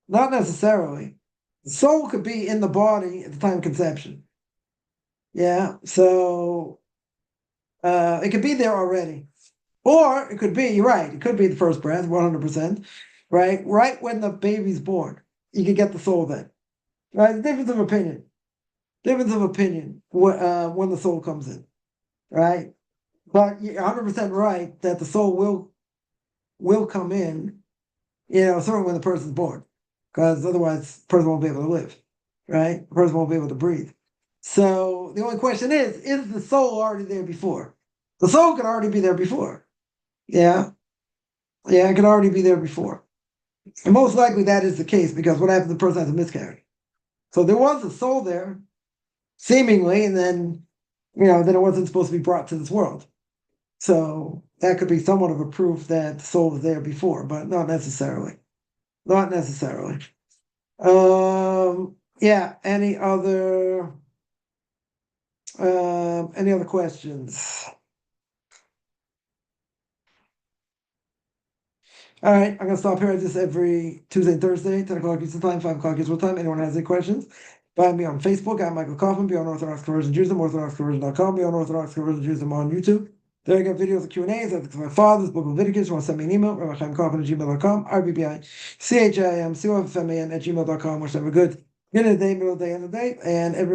Not necessarily. The soul could be in the body at the time of conception. Yeah, so it could be there already. Or it could be, you're right, it could be the first breath, 100%, right? Right when the baby's born, you can get the soul then. Right? The difference of opinion. Difference of opinion when the soul comes in, right? But you're 100% right that the soul will come in, certainly when the person's born, because otherwise the person won't be able to live, right? The person won't be able to breathe. So the only question is the soul already there before? The soul could already be there before. Yeah. Yeah, it could already be there before. And most likely that is the case because what happens if the person has a miscarriage? So there was a soul there, seemingly, and then it wasn't supposed to be brought to this world. So that could be somewhat of a proof that the soul was there before, but not necessarily. Not necessarily. Yeah, any other questions? All right, I'm gonna stop here. I do this every Tuesday and Thursday, 10 o'clock Eastern time, 5 o'clock Israel time. Anyone has any questions? Find me on Facebook at Michael Kaufman, Beyond Orthodox Conversion Judaism, OrthodoxConversion.com, Beyond Orthodox Conversion Judaism on YouTube. There I got videos of Q&As, ethics of my father's book of Leviticus. You want to send me an email, RabbiChaimKaufman@gmail.com, RBBICHIMCOFFMAN@gmail.com. Wish you have a good day, middle of the day, end of the day, and everyone.